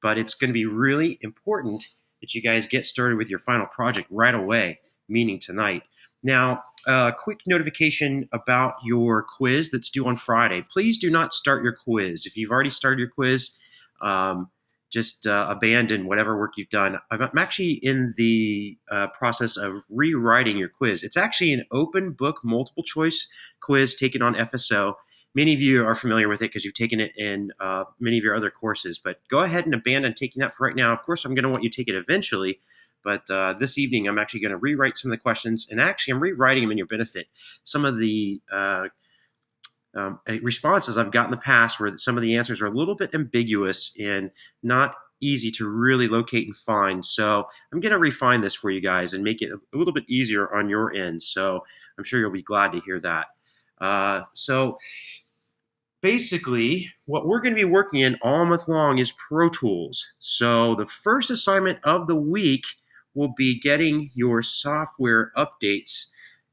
but it's going to be really important that you guys get started with your final project right away, meaning tonight. Now, quick notification about your quiz that's due on Friday. Please do not start your quiz. If you've already started your quiz, just abandon whatever work you've done. I'm actually in the process of rewriting your quiz. It's actually an open book multiple choice quiz taken on FSO. Many of you are familiar with it because you've taken it in many of your other courses, but go ahead and abandon taking that for right now. Of course, I'm going to want you to take it eventually, but this evening I'm actually going to rewrite some of the questions, and actually I'm rewriting them in your benefit. Some of the responses I've got in the past where some of the answers are a little bit ambiguous and not easy to really locate and find. So I'm going to refine this for you guys and make it a little bit easier on your end. So I'm sure you'll be glad to hear that. So basically, what we're going to be working in all month long is Pro Tools. So the first assignment of the week will be getting your software updates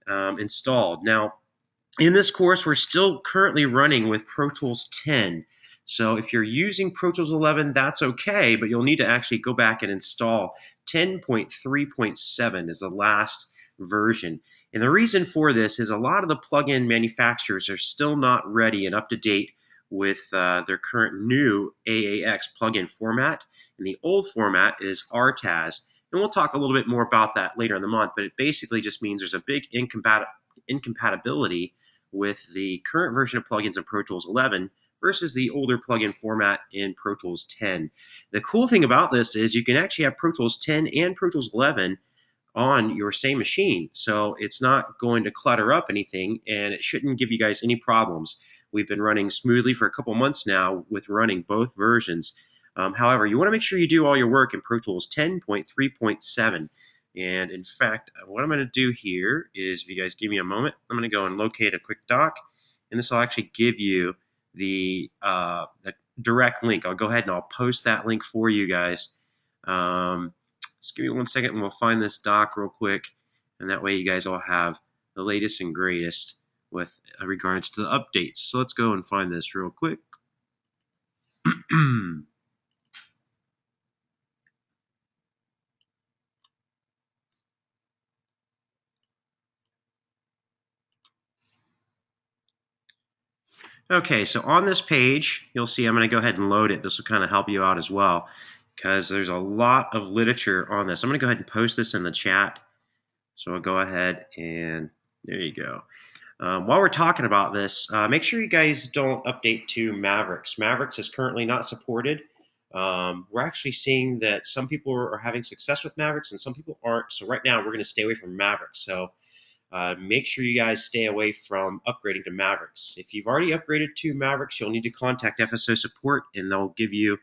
installed. Now, in this course, we're still currently running with Pro Tools 10. So if you're using Pro Tools 11, that's okay, but you'll need to actually go back and install 10.3.7 is the last version. And the reason for this is a lot of the plugin manufacturers are still not ready and up to date with their current new AAX plugin format. And the old format is RTAS. And we'll talk a little bit more about that later in the month, but it basically just means there's a big incompatibility with the current version of plugins in Pro Tools 11 versus the older plugin format in Pro Tools 10. The cool thing about this is you can actually have Pro Tools 10 and Pro Tools 11 on your same machine. So it's not going to clutter up anything, and it shouldn't give you guys any problems. We've been running smoothly for a couple months now with running both versions. However, you want to make sure you do all your work in Pro Tools 10.3.7. And in fact, what I'm going to do here is, if you guys give me a moment, I'm going to go and locate a quick doc, and this will actually give you the direct link. I'll go ahead and I'll post that link for you guys. Just give me 1 second, and we'll find this doc real quick, and that way you guys all have the latest and greatest with regards to the updates. So let's go and find this real quick. Okay, so on this page, you'll see I'm going to go ahead and load it. This will kind of help you out as well, because there's a lot of literature on this. I'm going to go ahead and post this in the chat. So I'll go ahead and there you go. While we're talking about this, make sure you guys don't update to Mavericks. Mavericks is currently not supported. We're actually seeing that some people are having success with Mavericks and some people aren't. So right now we're going to stay away from Mavericks. So make sure you guys stay away from upgrading to Mavericks. If you've already upgraded to Mavericks, you'll need to contact FSO support, and they'll give you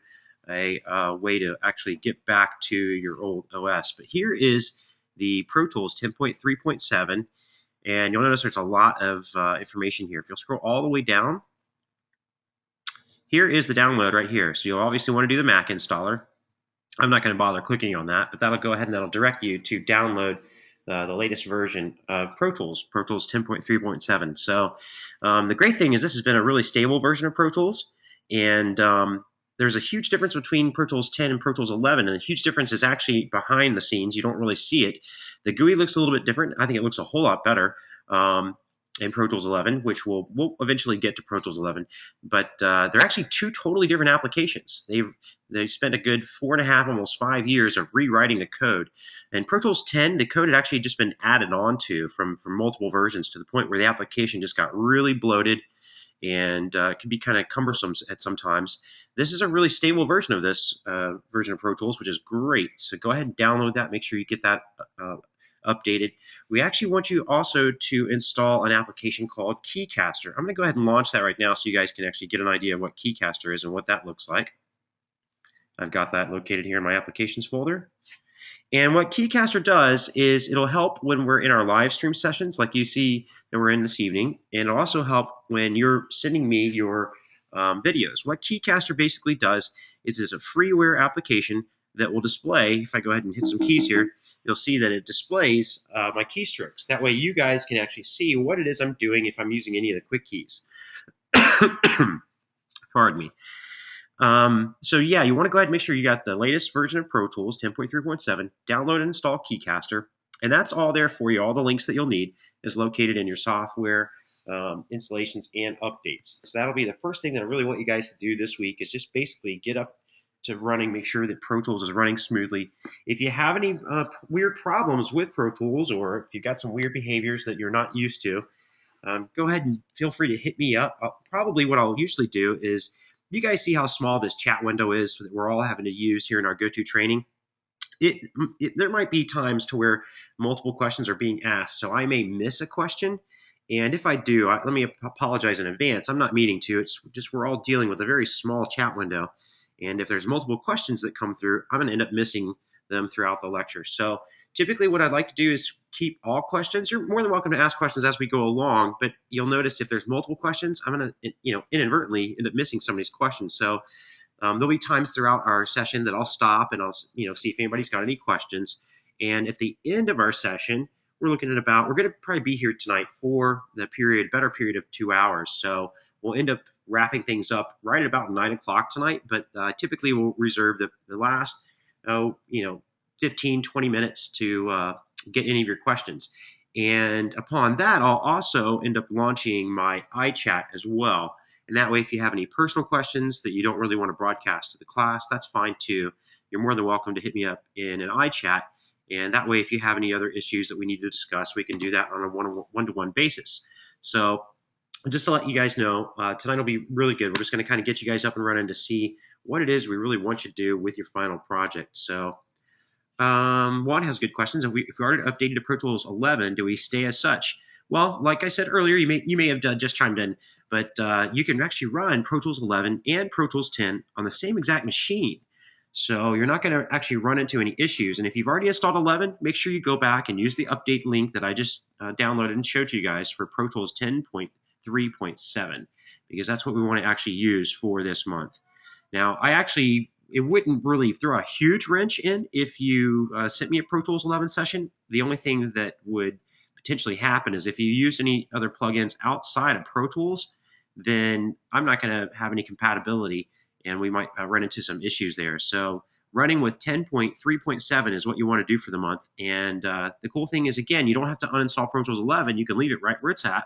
a way to actually get back to your old OS. But here is the Pro Tools 10.3.7, and you'll notice there's a lot of information here. If you'll scroll all the way down, here is the download right here. So you'll obviously want to do the Mac installer. I'm not going to bother clicking on that, but that'll go ahead and that'll direct you to download the latest version of Pro Tools 10.3.7. So the great thing is this has been a really stable version of Pro Tools, and there's a huge difference between Pro Tools 10 and Pro Tools 11, and the huge difference is actually behind the scenes. You don't really see it. The GUI looks a little bit different. I think it looks a whole lot better in Pro Tools 11, which we'll eventually get to Pro Tools 11. But they're actually two totally different applications. They've spent a good 4.5, almost 5 years of rewriting the code. And Pro Tools 10, the code had actually just been added on to from multiple versions to the point where the application just got really bloated and it can be kind of cumbersome at sometimes. This is a really stable version of this version of Pro Tools, which is great. So go ahead and download that. Make sure you get that updated. We actually want you also to install an application called KeyCaster. I'm going to go ahead and launch that right now so you guys can actually get an idea of what KeyCaster is and what that looks like. I've got that located here in my applications folder. And what KeyCaster does is it'll help when we're in our live stream sessions like you see that we're in this evening, and it'll also help when you're sending me your videos. What KeyCaster basically does is it's a freeware application that will display, if I go ahead and hit some keys here, you'll see that it displays my keystrokes. That way you guys can actually see what it is I'm doing if I'm using any of the quick keys. Pardon me. So yeah, you want to go ahead and make sure you got the latest version of Pro Tools 10.3.7. Download and install KeyCaster, and that's all there for you. All the links that you'll need is located in your software installations and updates. So that'll be the first thing that I really want you guys to do this week is just basically get up to running, make sure that Pro Tools is running smoothly. If you have any weird problems with Pro Tools, or if you've got some weird behaviors that you're not used to, go ahead and feel free to hit me up. Probably what I'll usually do is, you guys see how small this chat window is that we're all having to use here in our GoTo training? There might be times to where multiple questions are being asked, so I may miss a question. And if I do, let me apologize in advance. I'm not meaning to. It's just we're all dealing with a very small chat window. And if there's multiple questions that come through, I'm going to end up missing them throughout the lecture. So typically what I'd like to do is keep all questions. You're more than welcome to ask questions as we go along, but you'll notice if there's multiple questions, I'm going to inadvertently end up missing some of these questions. So there'll be times throughout our session that I'll stop and I'll see if anybody's got any questions. And at the end of our session, we're looking at we're going to probably be here tonight for the better period of 2 hours. So we'll end up wrapping things up right at about 9 o'clock tonight, but typically we'll reserve the last 15, 20 minutes to get any of your questions. And upon that, I'll also end up launching my iChat as well. And that way, if you have any personal questions that you don't really want to broadcast to the class, that's fine too. You're more than welcome to hit me up in an iChat. And that way, if you have any other issues that we need to discuss, we can do that on a one-to-one basis. So just to let you guys know, tonight will be really good. We're just going to kind of get you guys up and running to see what it is we really want you to do with your final project. So Juan has good questions. If we already updated to Pro Tools 11, do we stay as such? Well, like I said earlier, you may have just chimed in, but you can actually run Pro Tools 11 and Pro Tools 10 on the same exact machine. So you're not going to actually run into any issues. And if you've already installed 11, make sure you go back and use the update link that I just downloaded and showed to you guys for Pro Tools 10.3.7, because that's what we want to actually use for this month. Now, it wouldn't really throw a huge wrench in if you sent me a Pro Tools 11 session. The only thing that would potentially happen is if you use any other plugins outside of Pro Tools, then I'm not going to have any compatibility, and we might run into some issues there. So running with 10.3.7 is what you want to do for the month. And the cool thing is, again, you don't have to uninstall Pro Tools 11. You can leave it right where it's at,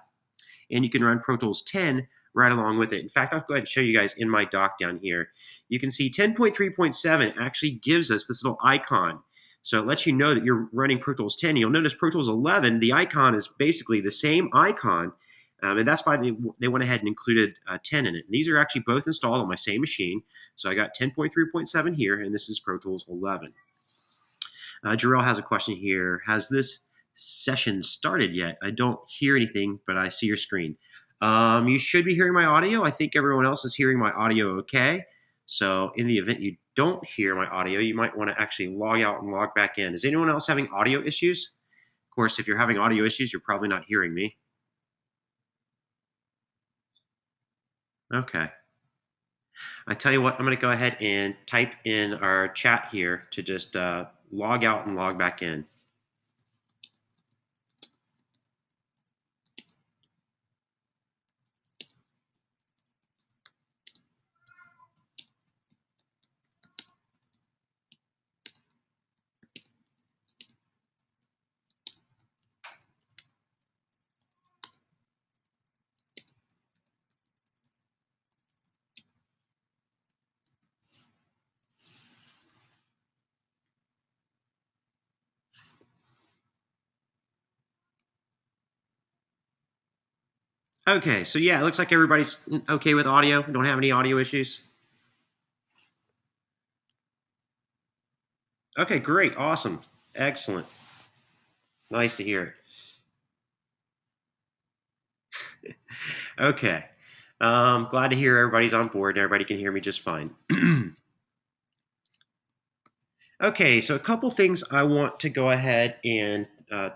and you can run Pro Tools 10 right along with it. In fact, I'll go ahead and show you guys in my doc down here. You can see 10.3.7 actually gives us this little icon. So it lets you know that you're running Pro Tools 10. You'll notice Pro Tools 11, the icon is basically the same icon, and that's why they went ahead and included 10 in it. And these are actually both installed on my same machine. So I got 10.3.7 here, and this is Pro Tools 11. Jarrell has a question here. Has this session started yet? I don't hear anything, but I see your screen. You should be hearing my audio. I think everyone else is hearing my audio okay. So in the event you don't hear my audio, you might want to actually log out and log back in. Is anyone else having audio issues? Of course, if you're having audio issues, you're probably not hearing me. Okay. I tell you what, I'm going to go ahead and type in our chat here to just log out and log back in. Okay, so yeah, it looks like everybody's okay with audio. We don't have any audio issues. Okay, great, awesome, excellent. Nice to hear it. Okay, glad to hear everybody's on board and everybody can hear me just fine. Okay, so a couple things I want to go ahead and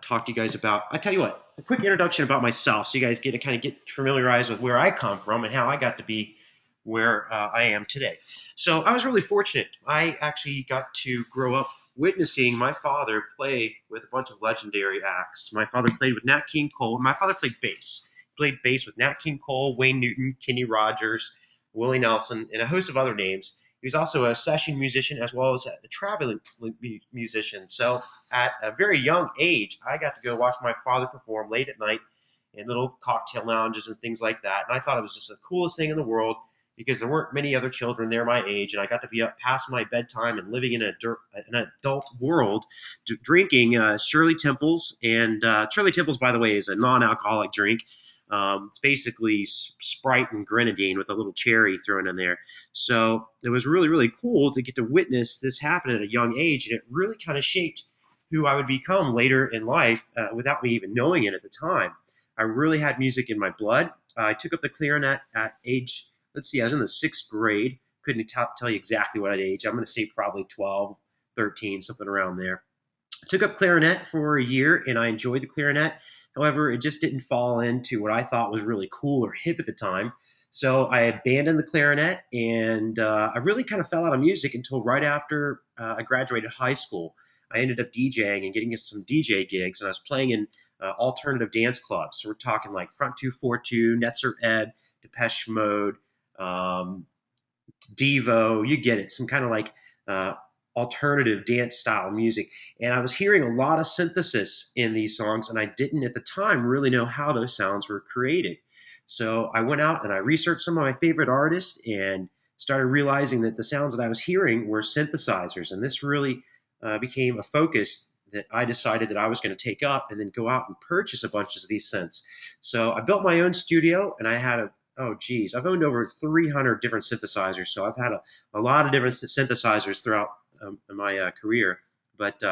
talk to you guys about. I tell you what, a quick introduction about myself, so you guys get to kind of get familiarized with where I come from and how I got to be where I am today. So I was really fortunate. I actually got to grow up witnessing my father play with a bunch of legendary acts. My father played with Nat King Cole. My father played bass. He played bass with Nat King Cole, Wayne Newton, Kenny Rogers, Willie Nelson, and a host of other names. He was also a session musician as well as a traveling musician. So at a very young age, I got to go watch my father perform late at night in little cocktail lounges and things like that. And I thought it was just the coolest thing in the world because there weren't many other children there my age, and I got to be up past my bedtime and living in an adult world, drinking Shirley Temples. And Shirley Temples, by the way, is a non-alcoholic drink. It's basically Sprite and grenadine with a little cherry thrown in there. So it was really, really cool to get to witness this happen at a young age, and it really kind of shaped who I would become later in life without me even knowing it at the time. I really had music in my blood. I took up the clarinet at age, let's see, I was in the sixth grade. Couldn't tell you exactly what age. I'm going to say probably 12, 13, something around there. I took up clarinet for a year and I enjoyed the clarinet. However, it just didn't fall into what I thought was really cool or hip at the time. So I abandoned the clarinet and I really kind of fell out of music until right after I graduated high school. I ended up DJing and getting some DJ gigs, and I was playing in alternative dance clubs. So we're talking like Front 242, Netzer Ebb, Depeche Mode, um, Devo, you get it, some kind of like uh, alternative dance style music. And I was hearing a lot of synthesis in these songs, and I didn't at the time really know how those sounds were created. So I went out and I researched some of my favorite artists and started realizing that the sounds that I was hearing were synthesizers. And this really became a focus that I decided that I was going to take up and then go out and purchase a bunch of these synths. So I built my own studio and I had a oh geez, I've owned over 300 different synthesizers, so I've had a lot of different synthesizers throughout my career. But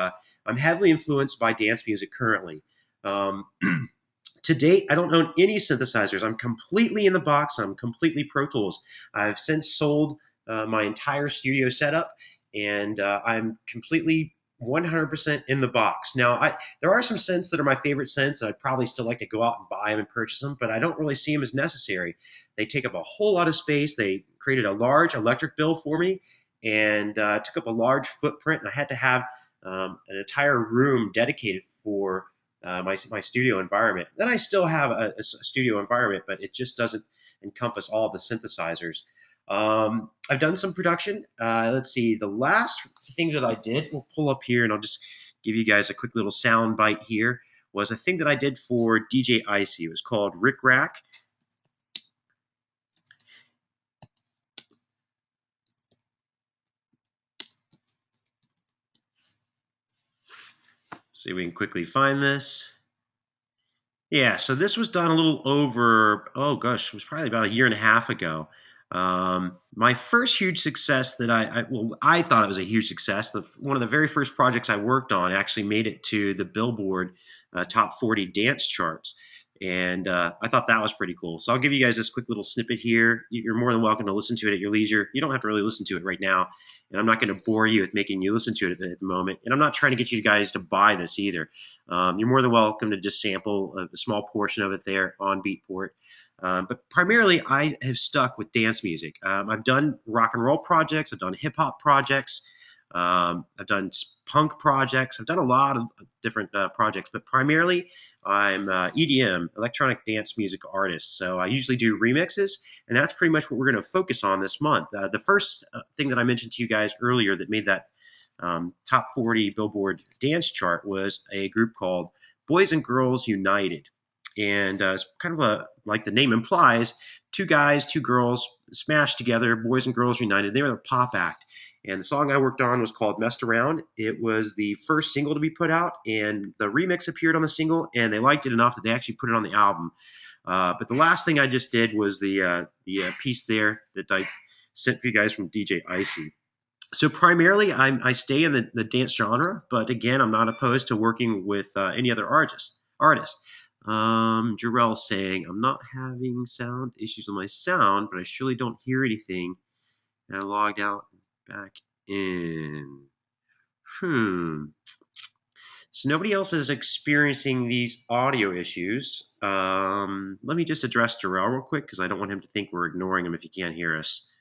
I'm heavily influenced by dance music currently. Um, to date, I don't own any synthesizers. I'm completely in the box. I'm completely Pro Tools. I've since sold my entire studio setup, and I'm completely 100% in the box. Now, there are some synths that are my favorite synths, and I'd probably still like to go out and buy them and purchase them, but I don't really see them as necessary. They take up a whole lot of space. They created a large electric bill for me, and took up a large footprint, and I had to have an entire room dedicated for my studio environment. Then I still have a studio environment, but it just doesn't encompass all the synthesizers. I've done some production. Let's see. The last thing that I did, we'll pull up here, and I'll just give you guys a quick little sound bite here. Was a thing that I did for DJ Icy. It was called Rick Rack. See if we can quickly find this. Yeah, so this was done a little over, oh gosh, it was probably about a year and a half ago. My first huge success that I thought it was a huge success. One of the very first projects I worked on actually made it to the Billboard Top 40 dance charts. And I thought that was pretty cool. So I'll give you guys this quick little snippet here. You're more than welcome to listen to it at your leisure. You don't have to really listen to it right now. And I'm not going to bore you with making you listen to it at the moment. And I'm not trying to get you guys to buy this either. You're more than welcome to just sample a small portion of it there on Beatport. But primarily, I have stuck with dance music. I've done rock and roll projects, I've done hip hop projects, I've done punk projects, I've done a lot of different projects, but primarily I'm EDM, electronic dance music artist. So I usually do remixes, and that's pretty much what we're going to focus on this month. The first thing that I mentioned to you guys earlier that made that top 40 Billboard dance chart was a group called Boys and Girls United. And it's kind of like the name implies, two guys, two girls smashed together, Boys and Girls United. They were a pop act. And the song I worked on was called Messed Around. It was the first single to be put out, and the remix appeared on the single, and they liked it enough that they actually put it on the album. But the last thing I just did was the piece there that I sent for you guys from DJ Icy. So primarily, I stay in the dance genre, but again, I'm not opposed to working with any other artist. Jarrell saying, I'm not having sound issues with my sound, but I surely don't hear anything. And I logged out and back in. So nobody else is experiencing these audio issues. Let me just address Jarrell real quick because I don't want him to think we're ignoring him if he can't hear us.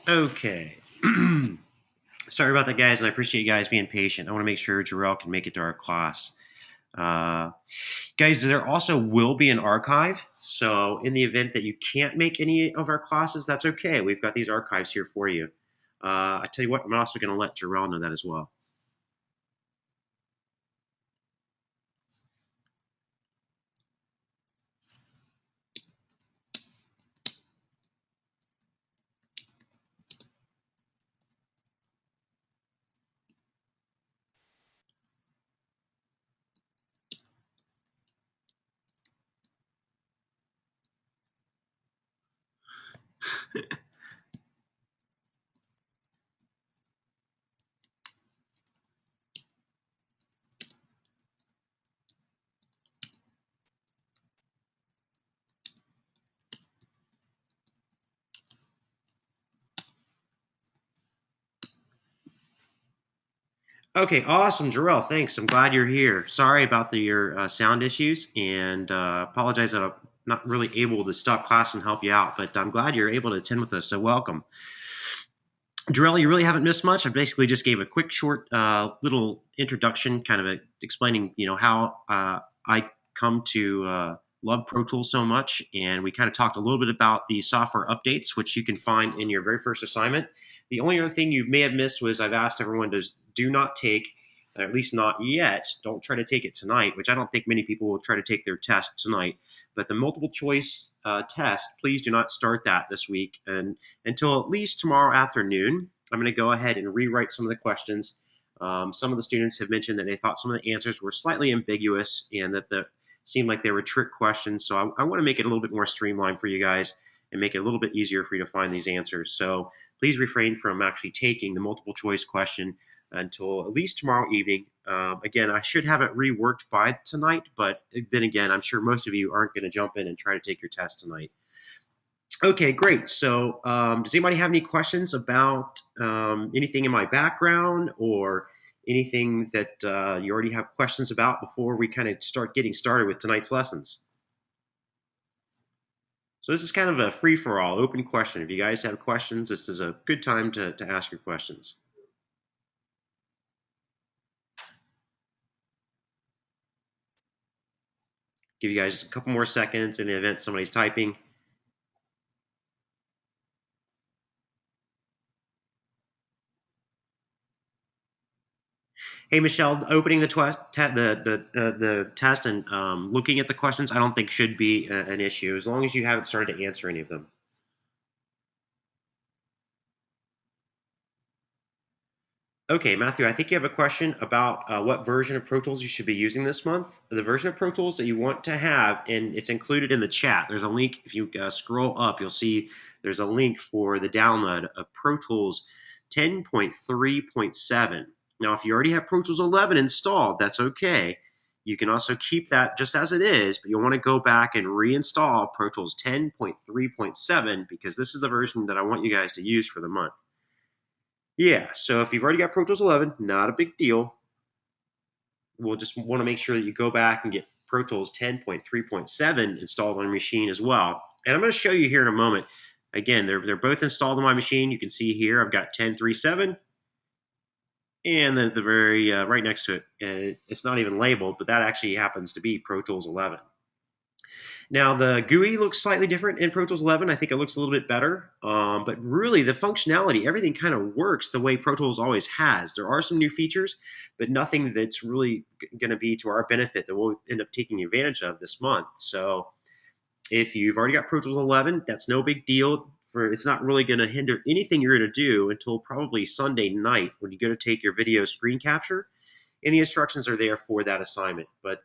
Okay. Sorry about that, guys, and I appreciate you guys being patient. I want to make sure Jarrell can make it to our class. Uh, Guys, there also will be an archive. So in the event that you can't make any of our classes, that's okay. We've got these archives here for you. I tell you what, I'm also going to let Jarrell know that as well. Okay, awesome, Jarrell. Thanks. I'm glad you're here. Sorry about your sound issues, and apologize that I'm not really able to stop class and help you out. But I'm glad you're able to attend with us. So welcome, Jarrell. You really haven't missed much. I basically just gave a quick, short, little introduction, kind of explaining, how I come to love Pro Tools so much, and we kind of talked a little bit about the software updates, which you can find in your very first assignment. The only other thing you may have missed was I've asked everyone to do not take, or at least not yet, don't try to take it tonight, which I don't think many people will try to take their test tonight. But the multiple choice test, please do not start that this week and until at least tomorrow afternoon. I'm going to go ahead and rewrite some of the questions. Some of the students have mentioned that they thought some of the answers were slightly ambiguous and that seemed like they were trick questions. So I want to make it a little bit more streamlined for you guys and make it a little bit easier for you to find these answers. So please refrain from actually taking the multiple choice question until at least tomorrow evening. Again, I should have it reworked by tonight, but then again, I'm sure most of you aren't going to jump in and try to take your test tonight. Okay, great. So, does anybody have any questions about anything in my background or anything that you already have questions about before we kind of start getting started with tonight's lessons? So this is kind of a free-for-all, open question. If you guys have questions, this is a good time to ask your questions. Give you guys a couple more seconds in the event somebody's typing. Hey, Michelle, opening the test and looking at the questions, I don't think should be an issue as long as you haven't started to answer any of them. Okay, Matthew, I think you have a question about what version of Pro Tools you should be using this month. The version of Pro Tools that you want to have, and it's included in the chat. There's a link. If you scroll up, you'll see there's a link for the download of Pro Tools 10.3.7. Now, if you already have Pro Tools 11 installed, that's okay. You can also keep that just as it is, but you'll want to go back and reinstall Pro Tools 10.3.7 because this is the version that I want you guys to use for the month. Yeah, so if you've already got Pro Tools 11, not a big deal. We'll just want to make sure that you go back and get Pro Tools 10.3.7 installed on your machine as well. And I'm going to show you here in a moment. Again, they're both installed on my machine. You can see here I've got 10.3.7, and then at the very right next to it, it's not even labeled, but that actually happens to be Pro Tools 11. Now, the GUI looks slightly different in Pro Tools 11. I think it looks a little bit better. But really, the functionality, everything kind of works the way Pro Tools always has. There are some new features, but nothing that's really going to be to our benefit that we'll end up taking advantage of this month. So if you've already got Pro Tools 11, that's no big deal. It's not really going to hinder anything you're going to do until probably Sunday night when you go to take your video screen capture. And the instructions are there for that assignment. But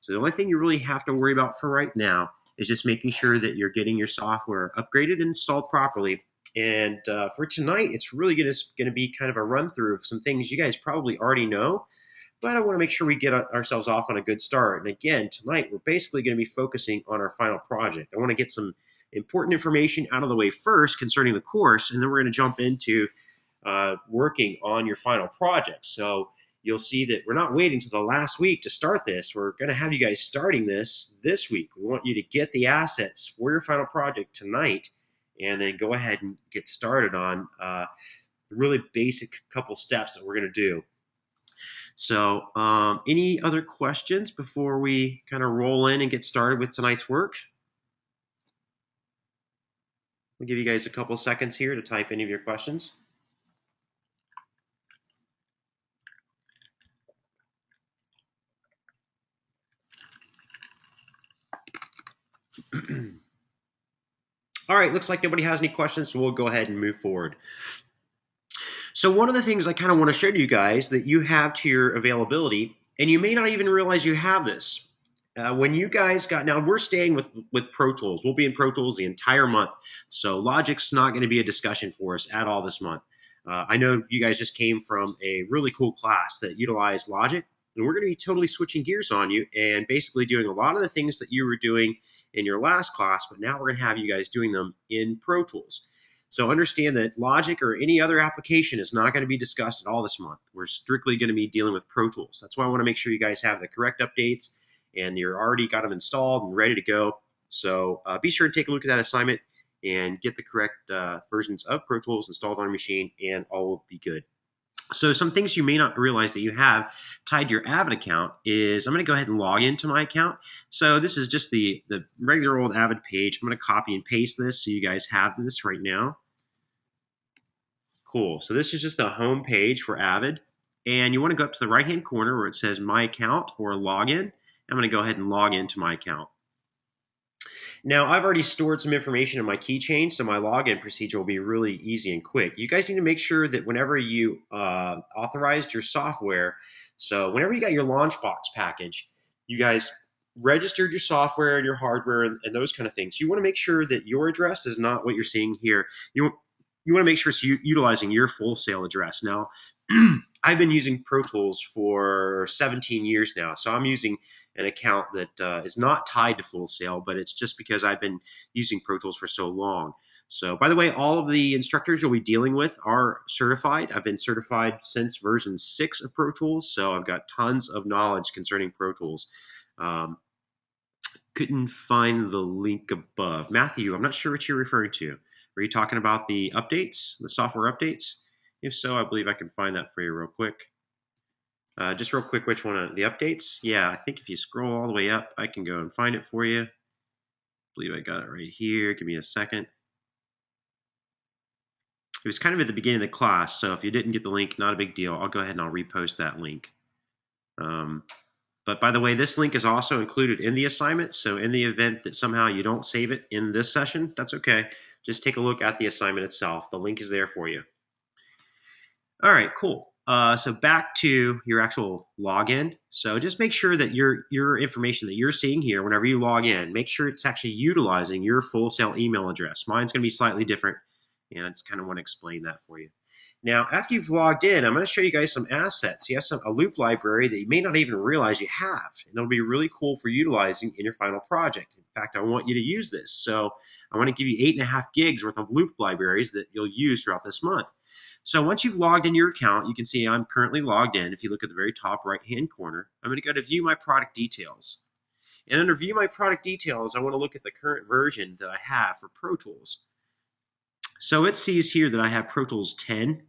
So the only thing you really have to worry about for right now is just making sure that you're getting your software upgraded and installed properly. And for tonight, it's really going to be kind of a run through of some things you guys probably already know, but I want to make sure we get ourselves off on a good start. And again, tonight we're basically going to be focusing on our final project. I want to get some important information out of the way first concerning the course, and then we're going to jump into working on your final project. So you'll see that we're not waiting till the last week to start this. We're going to have you guys starting this week. We want you to get the assets for your final project tonight, and then go ahead and get started on the really basic couple steps that we're going to do. So any other questions before we kind of roll in and get started with tonight's work? I'll give you guys a couple seconds here to type any of your questions. All right, looks like nobody has any questions, so we'll go ahead and move forward. So one of the things I kind of want to show you guys that you have to your availability, and you may not even realize you have this. When you guys now we're staying with Pro Tools. We'll be in Pro Tools the entire month. So Logic's not going to be a discussion for us at all this month. I know you guys just came from a really cool class that utilized Logic, and we're going to be totally switching gears on you and basically doing a lot of the things that you were doing in your last class, but now we're going to have you guys doing them in Pro Tools. So understand that Logic or any other application is not going to be discussed at all this month. We're strictly going to be dealing with Pro Tools. That's why I want to make sure you guys have the correct updates and you're already got them installed and ready to go. So be sure to take a look at that assignment and get the correct versions of Pro Tools installed on your machine, and all will be good. So some things you may not realize that you have tied to your Avid account is I'm going to go ahead and log into my account. So this is just the regular old Avid page. I'm going to copy and paste this so you guys have this right now. Cool. So this is just a home page for Avid. And you want to go up to the right-hand corner where it says My Account or Login. I'm going to go ahead and log into my account. Now, I've already stored some information in my keychain, so my login procedure will be really easy and quick. You guys need to make sure that whenever you authorized your software, so whenever you got your Launchbox package, you guys registered your software and your hardware and those kind of things. You want to make sure that your address is not what you're seeing here. You want to make sure it's utilizing your full sail address. Now, I've been using Pro Tools for 17 years now, so I'm using an account that is not tied to Full Sail, but it's just because I've been using Pro Tools for so long. So, by the way, all of the instructors you'll be dealing with are certified. I've been certified since version 6 of Pro Tools, so I've got tons of knowledge concerning Pro Tools. Couldn't find the link above. Matthew, I'm not sure what you're referring to. Are you talking about the updates, the software updates? If so, I believe I can find that for you real quick. Just real quick, which one of the updates? Yeah, I think if you scroll all the way up, I can go and find it for you. I believe I got it right here. Give me a second. It was kind of at the beginning of the class, so if you didn't get the link, not a big deal. I'll go ahead and I'll repost that link. But by the way, this link is also included in the assignment, so in the event that somehow you don't save it in this session, that's okay. Just take a look at the assignment itself. The link is there for you. All right, cool. So back to your actual login. So just make sure that your information that you're seeing here, whenever you log in, make sure it's actually utilizing your Full Sail email address. Mine's going to be slightly different, and I just kind of want to explain that for you. Now, after you've logged in, I'm going to show you guys some assets. You have a loop library that you may not even realize you have, and it'll be really cool for utilizing in your final project. In fact, I want you to use this. So I want to give you 8.5 gigs worth of loop libraries that you'll use throughout this month. So once you've logged in your account, you can see I'm currently logged in. If you look at the very top right-hand corner, I'm going to go to View My Product Details. And under View My Product Details, I want to look at the current version that I have for Pro Tools. So it sees here that I have Pro Tools 10.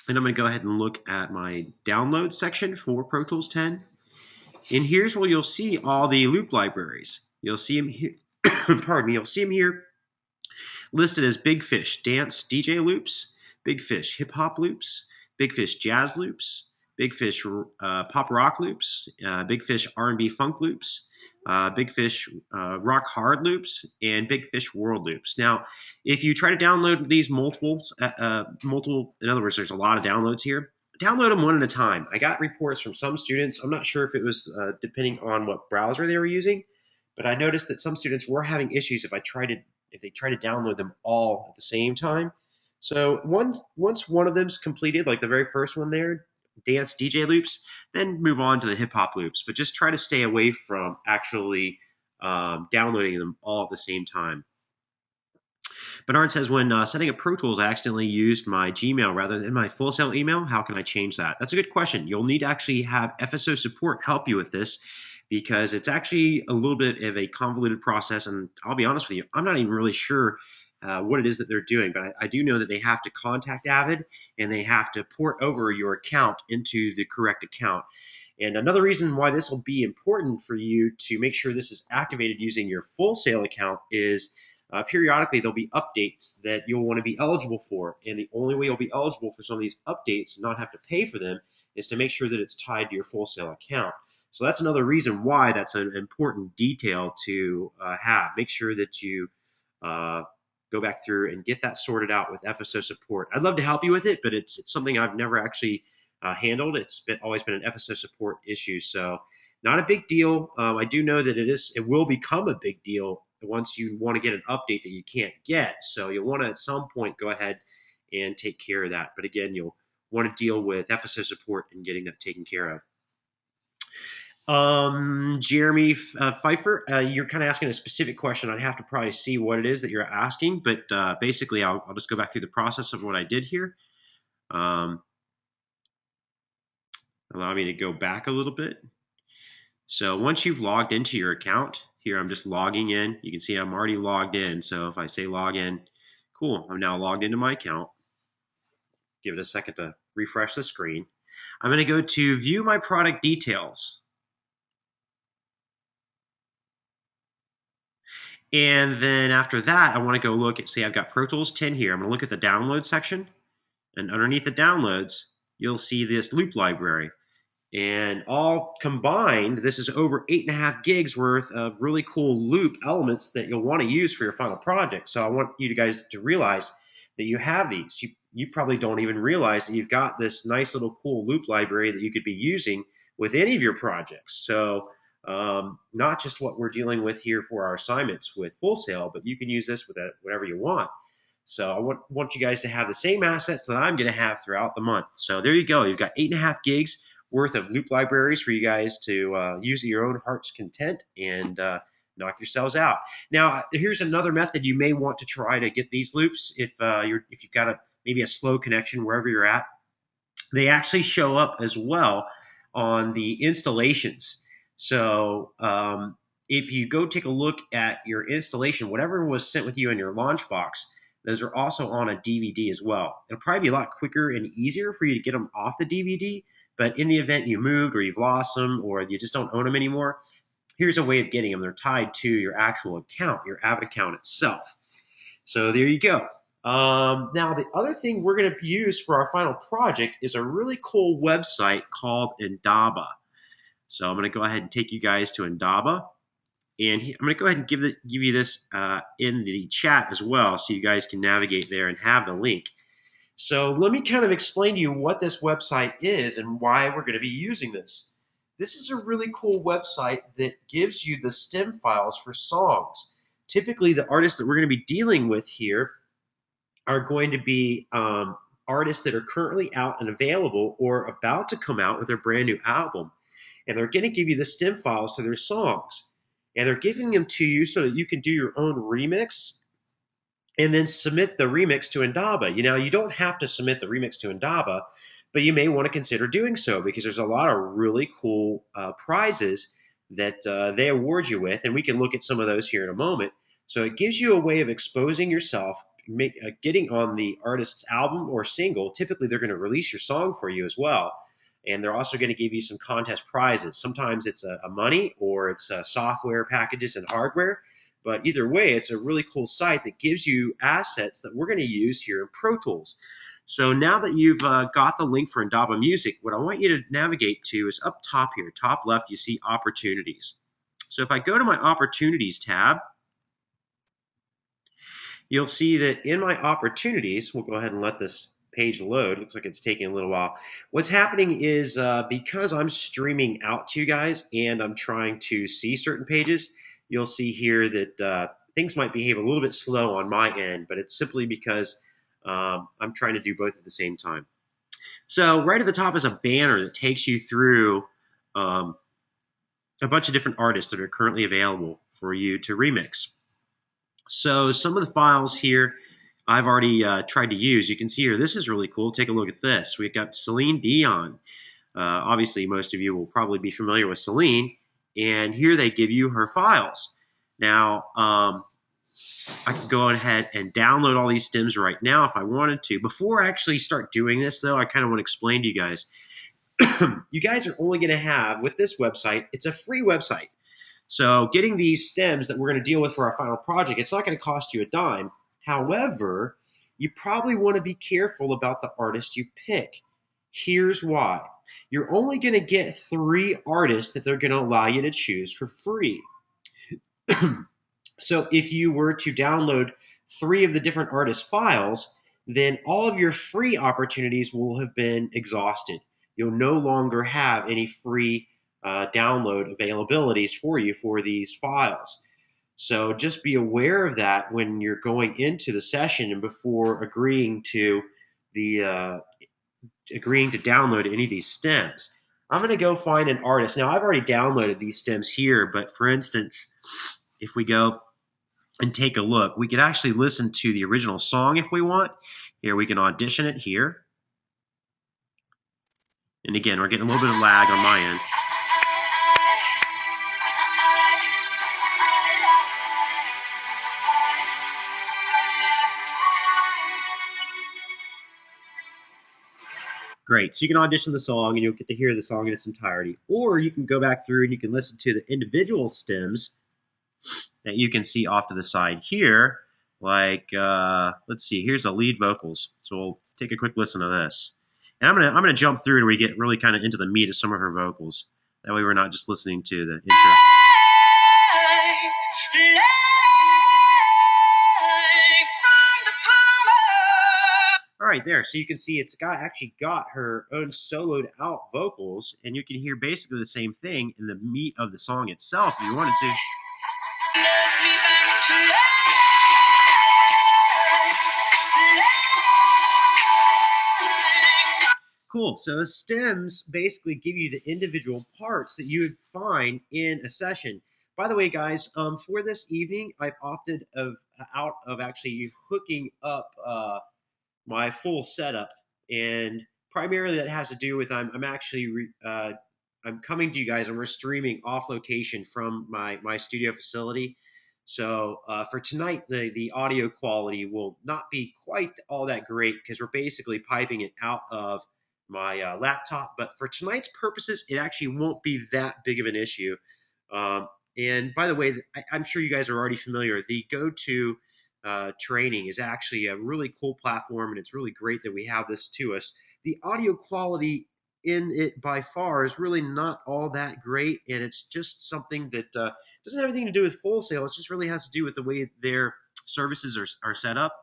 And I'm going to go ahead and look at my download section for Pro Tools 10. And here's where you'll see all the loop libraries. You'll see them here. Pardon me. You'll see them here listed as Big Fish Dance DJ Loops, Big Fish Hip Hop Loops, Big Fish Jazz Loops, Big Fish Pop Rock Loops, Big Fish R&B Funk Loops, Big Fish Rock Hard Loops, and Big Fish World Loops. Now, if you try to download these multiple, in other words, there's a lot of downloads here. download them one at a time. I got reports from some students. I'm not sure if it was depending on what browser they were using, but I noticed that some students were having issues if they try to download them all at the same time. So once one of them's completed, like the very first one there, dance DJ loops, then move on to the hip hop loops. But just try to stay away from actually downloading them all at the same time. Bernard says, when setting up Pro Tools, I accidentally used my Gmail rather than my Full Sail email. How can I change that? That's a good question. You'll need to actually have FSO support help you with this because it's actually a little bit of a convoluted process. And I'll be honest with you, I'm not even really sure what it is that they're doing, but I do know that they have to contact Avid and they have to port over your account into the correct account. And another reason why this will be important for you to make sure this is activated using your Full Sail account is periodically there'll be updates that you'll want to be eligible for. And the only way you'll be eligible for some of these updates and not have to pay for them is to make sure that it's tied to your Full Sail account. So that's another reason why that's an important detail to have. Make sure that you go back through and get that sorted out with FSO support. I'd love to help you with it, but it's something I've never actually handled. It's always been an FSO support issue. So not a big deal. I do know that it will become a big deal once you want to get an update that you can't get. So you'll want to at some point go ahead and take care of that. But again, you'll want to deal with FSO support and getting that taken care of. Jeremy Pfeiffer, you're kind of asking a specific question. I'd have to probably see what it is that you're asking, but basically I'll just go back through the process of what I did here. Allow me to go back a little bit. So once you've logged into your account, here I'm just logging in. You can see I'm already logged in. So if I say log in, cool, I'm now logged into my account. Give it a second to refresh the screen. I'm going to go to view my product details. And then after that, I want to go look at, say I've got Pro Tools 10 here. I'm going to look at the download section. And underneath the downloads, you'll see this loop library. And all combined, this is over 8.5 gigs worth of really cool loop elements that you'll want to use for your final project. So I want you guys to realize that you have these. You probably don't even realize that you've got this nice little cool loop library that you could be using with any of your projects. So not just what we're dealing with here for our assignments with Full Sail, but you can use this with whatever you want. So I want you guys to have the same assets that I'm going to have throughout the month. So there you go. You've got 8.5 gigs worth of loop libraries for you guys to use at your own heart's content and knock yourselves out. Now, here's another method you may want to try to get these loops if you've got maybe a slow connection wherever you're at. They actually show up as well on the installations. So if you go take a look at your installation, whatever was sent with you in your launch box, those are also on a DVD as well. It'll probably be a lot quicker and easier for you to get them off the DVD. But in the event you moved or you've lost them or you just don't own them anymore, here's a way of getting them. They're tied to your actual account, your Avid account itself. So there you go. Now, the other thing we're going to use for our final project is a really cool website called Indaba. So I'm going to go ahead and take you guys to Indaba. And I'm going to go ahead and give you this in the chat as well so you guys can navigate there and have the link. So let me kind of explain to you what this website is and why we're going to be using this. This is a really cool website that gives you the stem files for songs. Typically, the artists that we're going to be dealing with here are going to be artists that are currently out and available or about to come out with their brand new album. And they're going to give you the stem files to their songs. And they're giving them to you so that you can do your own remix and then submit the remix to Indaba. You don't have to submit the remix to Indaba, but you may want to consider doing so because there's a lot of really cool prizes that they award you with, and we can look at some of those here in a moment. So it gives you a way of exposing yourself, getting on the artist's album or single. Typically, they're going to release your song for you as well, and they're also going to give you some contest prizes. Sometimes it's a money or it's software packages and hardware. But either way, it's a really cool site that gives you assets that we're going to use here in Pro Tools. So now that you've got the link for Indaba Music, what I want you to navigate to is up top here, top left, you see Opportunities. So if I go to my Opportunities tab, you'll see that in my Opportunities, we'll go ahead and let this page load. Looks like it's taking a little while. What's happening is because I'm streaming out to you guys and I'm trying to see certain pages, you'll see here that things might behave a little bit slow on my end, but it's simply because I'm trying to do both at the same time. So right at the top is a banner that takes you through um, a bunch of different artists that are currently available for you to remix. So some of the files here I've already tried to use. You can see here, this is really cool. Take a look at this. We've got Celine Dion. Obviously, most of you will probably be familiar with Celine. And here they give you her files. Now, I can go ahead and download all these stems right now if I wanted to. Before I actually start doing this, though, I kind of want to explain to you guys. You guys are only going to have, with this website, it's a free website. So getting these stems that we're going to deal with for our final project, it's not going to cost you a dime. However, you probably want to be careful about the artist you pick. Here's why. You're only going to get 3 artists that they're going to allow you to choose for free. So if you were to download 3 of the different artist files, then all of your free opportunities will have been exhausted. You'll no longer have any free download availabilities for you for these files. So just be aware of that when you're going into the session and before agreeing to download any of these stems. I'm going to go find an artist. Now I've already downloaded these stems here, but for instance, if we go and take a look, we could actually listen to the original song if we want. Here we can audition it here. And again, we're getting a little bit of lag on my end. Great. So you can audition the song and you'll get to hear the song in its entirety. Or you can go back through and you can listen to the individual stems that you can see off to the side here. Like, let's see, here's the lead vocals. So we'll take a quick listen to this. And I'm gonna jump through and we get really kind of into the meat of some of her vocals. That way we're not just listening to the intro. All right, there. So you can see it's actually got her own soloed out vocals, and you can hear basically the same thing in the meat of the song itself if you wanted to. Cool. So the stems basically give you the individual parts that you would find in a session. By the way, guys, for this evening, I've opted out of actually hooking up my full setup, and primarily that has to do with I'm coming to you guys and we're streaming off location from my studio facility. So for tonight, the audio quality will not be quite all that great because we're basically piping it out of my laptop. But for tonight's purposes, it actually won't be that big of an issue. And by the way, I'm sure you guys are already familiar. The GoTo training is actually a really cool platform, and it's really great that we have this to us. The audio quality in it by far is really not all that great, and it's just something that doesn't have anything to do with Full Sail. It just really has to do with the way their services are set up.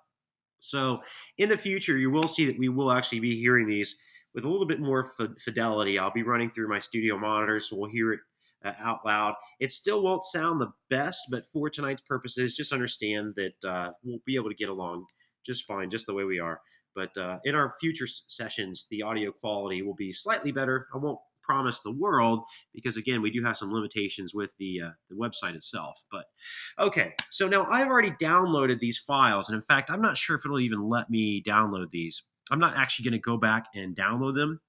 So in the future, you will see that we will actually be hearing these with a little bit more fidelity. I'll be running through my studio monitors, so we'll hear it out loud. It still won't sound the best, but for tonight's purposes, just understand that we'll be able to get along just fine, just the way we are. But in our future sessions, the audio quality will be slightly better. I won't promise the world because, again, we do have some limitations with the website itself. But okay, so now I've already downloaded these files, and in fact, I'm not sure if it'll even let me download these. I'm not actually going to go back and download them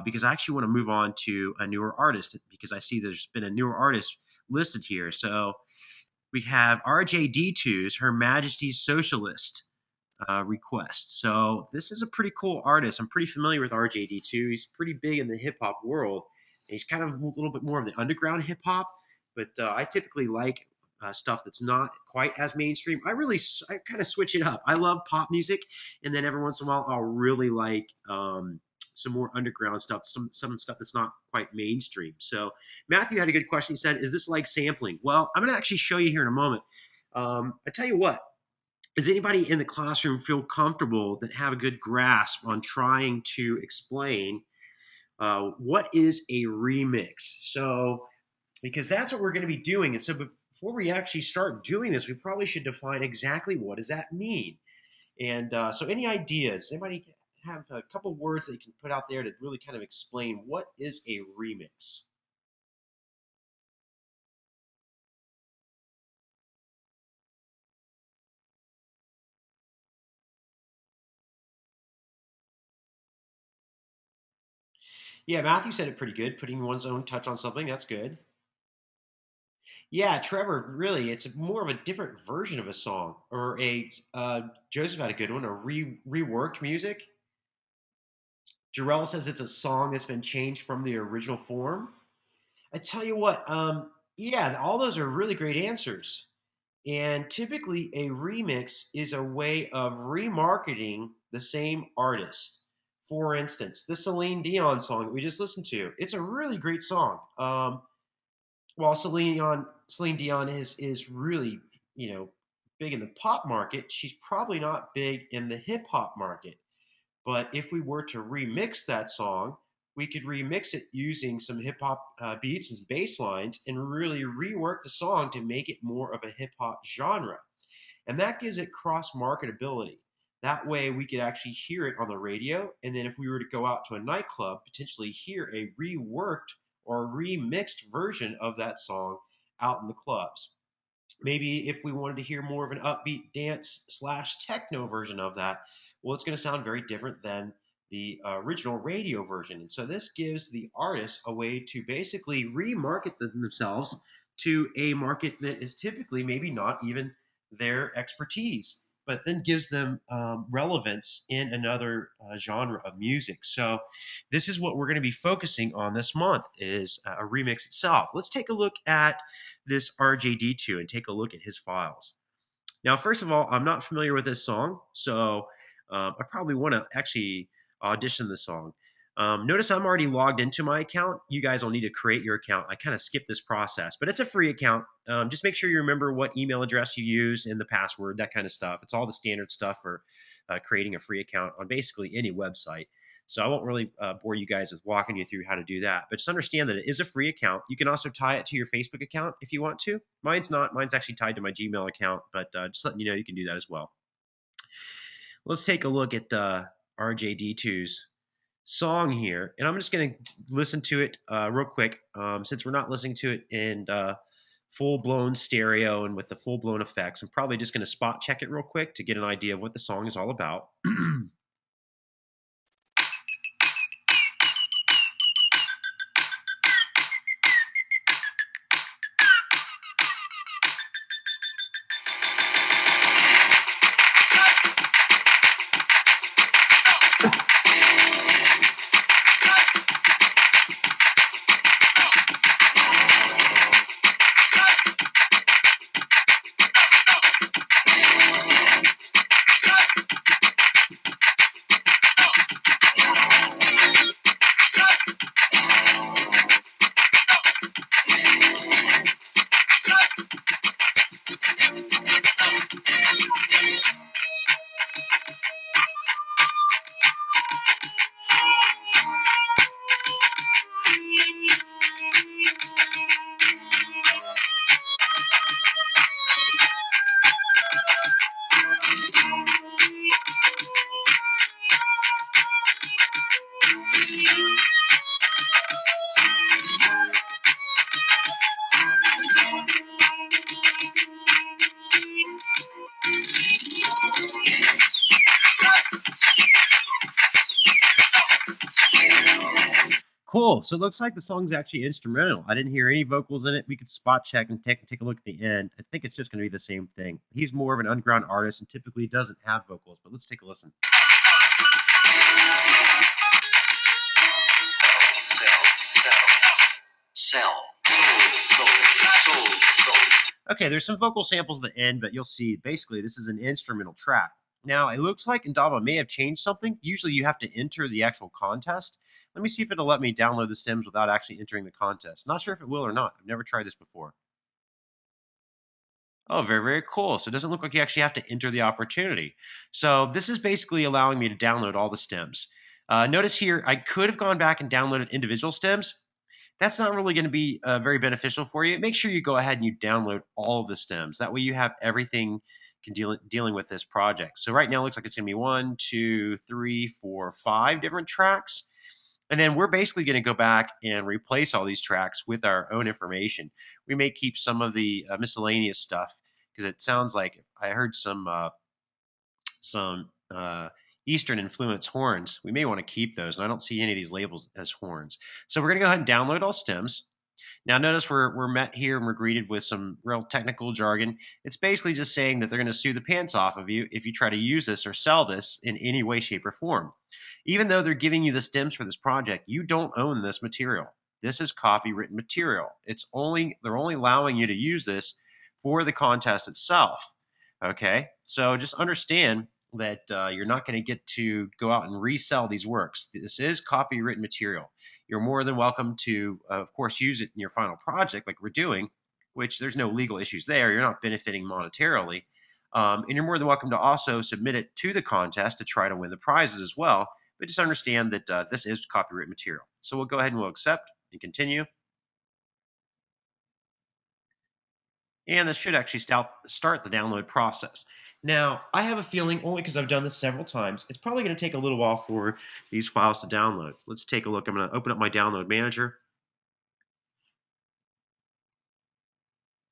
because I actually want to move on to a newer artist because I see there's been a newer artist listed here. So we have RJD2's Her Majesty's Socialist request. So this is a pretty cool artist. I'm pretty familiar with RJD2. He's pretty big in the hip hop world. And he's kind of a little bit more of the underground hip hop, but I typically like stuff that's not quite as mainstream. I kind of switch it up. I love pop music, and then every once in a while I'll really like some more underground stuff, some stuff that's not quite mainstream. So Matthew had a good question. He said, is this like sampling? Well, I'm going to actually show you here in a moment. I tell you what, Does anybody in the classroom feel comfortable that have a good grasp on trying to explain what is a remix? So, because that's what we're going to be doing. And so before we actually start doing this, we probably should define exactly what does that mean. And so any ideas? Anybody have a couple words that you can put out there to really kind of explain what is a remix? Yeah, Matthew said it pretty good. Putting one's own touch on something, that's good. Yeah, Trevor, really, it's more of a different version of a song, or a Joseph had a good one, a reworked music. Jarrell says it's a song that's been changed from the original form. I tell you what, yeah, all those are really great answers. And typically, a remix is a way of remarketing the same artist. For instance, the Celine Dion song that we just listened to, it's a really great song. While Celine Dion is really, big in the pop market, she's probably not big in the hip hop market. But if we were to remix that song, we could remix it using some hip hop beats and bass lines and really rework the song to make it more of a hip hop genre. And that gives it cross marketability. That way, we could actually hear it on the radio. And then, if we were to go out to a nightclub, potentially hear a reworked or remixed version of that song out in the clubs. Maybe if we wanted to hear more of an upbeat dance slash techno version of that, well, it's going to sound very different than the original radio version. And so this gives the artist a way to basically remarket themselves to a market that is typically maybe not even their expertise, but then gives them relevance in another genre of music. So this is what we're going to be focusing on this month is a remix itself. Let's take a look at this RJD2 and take a look at his files. Now, first of all, I'm not familiar with this song, so I probably want to actually audition the song. Notice I'm already logged into my account. You guys will need to create your account. I kind of skipped this process, but it's a free account. Just make sure you remember what email address you use and the password, that kind of stuff. It's all the standard stuff for creating a free account on basically any website. So I won't really bore you guys with walking you through how to do that. But just understand that it is a free account. You can also tie it to your Facebook account if you want to. Mine's not. Mine's actually tied to my Gmail account, but just letting you know you can do that as well. Let's take a look at RJD2's song here, and I'm just going to listen to it real quick since we're not listening to it in full blown stereo and with the full blown effects. I'm probably just going to spot check it real quick to get an idea of what the song is all about. Cool. So it looks like the song's actually instrumental. I didn't hear any vocals in it. We could spot check and take a look at the end. I think it's just going to be the same thing. He's more of an underground artist and typically doesn't have vocals, but let's take a listen. Sell. Okay, there's some vocal samples at the end, but you'll see basically this is an instrumental track. Now, it looks like Indaba may have changed something. Usually you have to enter the actual contest. Let me see if it'll let me download the stems without actually entering the contest. Not sure if it will or not. I've never tried this before. Oh, very, very cool. So it doesn't look like you actually have to enter the opportunity. So this is basically allowing me to download all the stems. Notice here, I could have gone back and downloaded individual stems. That's not really going to be very beneficial for you. Make sure you go ahead and you download all of the stems. That way you have everything dealing with this project. So right now it looks like it's going to be 1, 2, 3, 4, 5 different tracks. And then we're basically going to go back and replace all these tracks with our own information. We may keep some of the miscellaneous stuff because it sounds like I heard some Eastern influence horns. We may want to keep those, and I don't see any of these labels as horns. So we're going to go ahead and download all stems. Now notice we're met here and we're greeted with some real technical jargon. It's basically just saying that they're going to sue the pants off of you if you try to use this or sell this in any way, shape, or form. Even though they're giving you the stems for this project, you don't own this material. This is copywritten material. They're only allowing you to use this for the contest itself. Okay, so just understand that you're not going to get to go out and resell these works. This is copywritten material. You're more than welcome to, of course, use it in your final project like we're doing, which there's no legal issues there. You're not benefiting monetarily. And you're more than welcome to also submit it to the contest to try to win the prizes as well. But just understand that this is copyright material. So we'll go ahead and we'll accept and continue. And this should actually start the download process. Now, I have a feeling, only because I've done this several times, it's probably going to take a little while for these files to download. Let's take a look. I'm going to open up my download manager.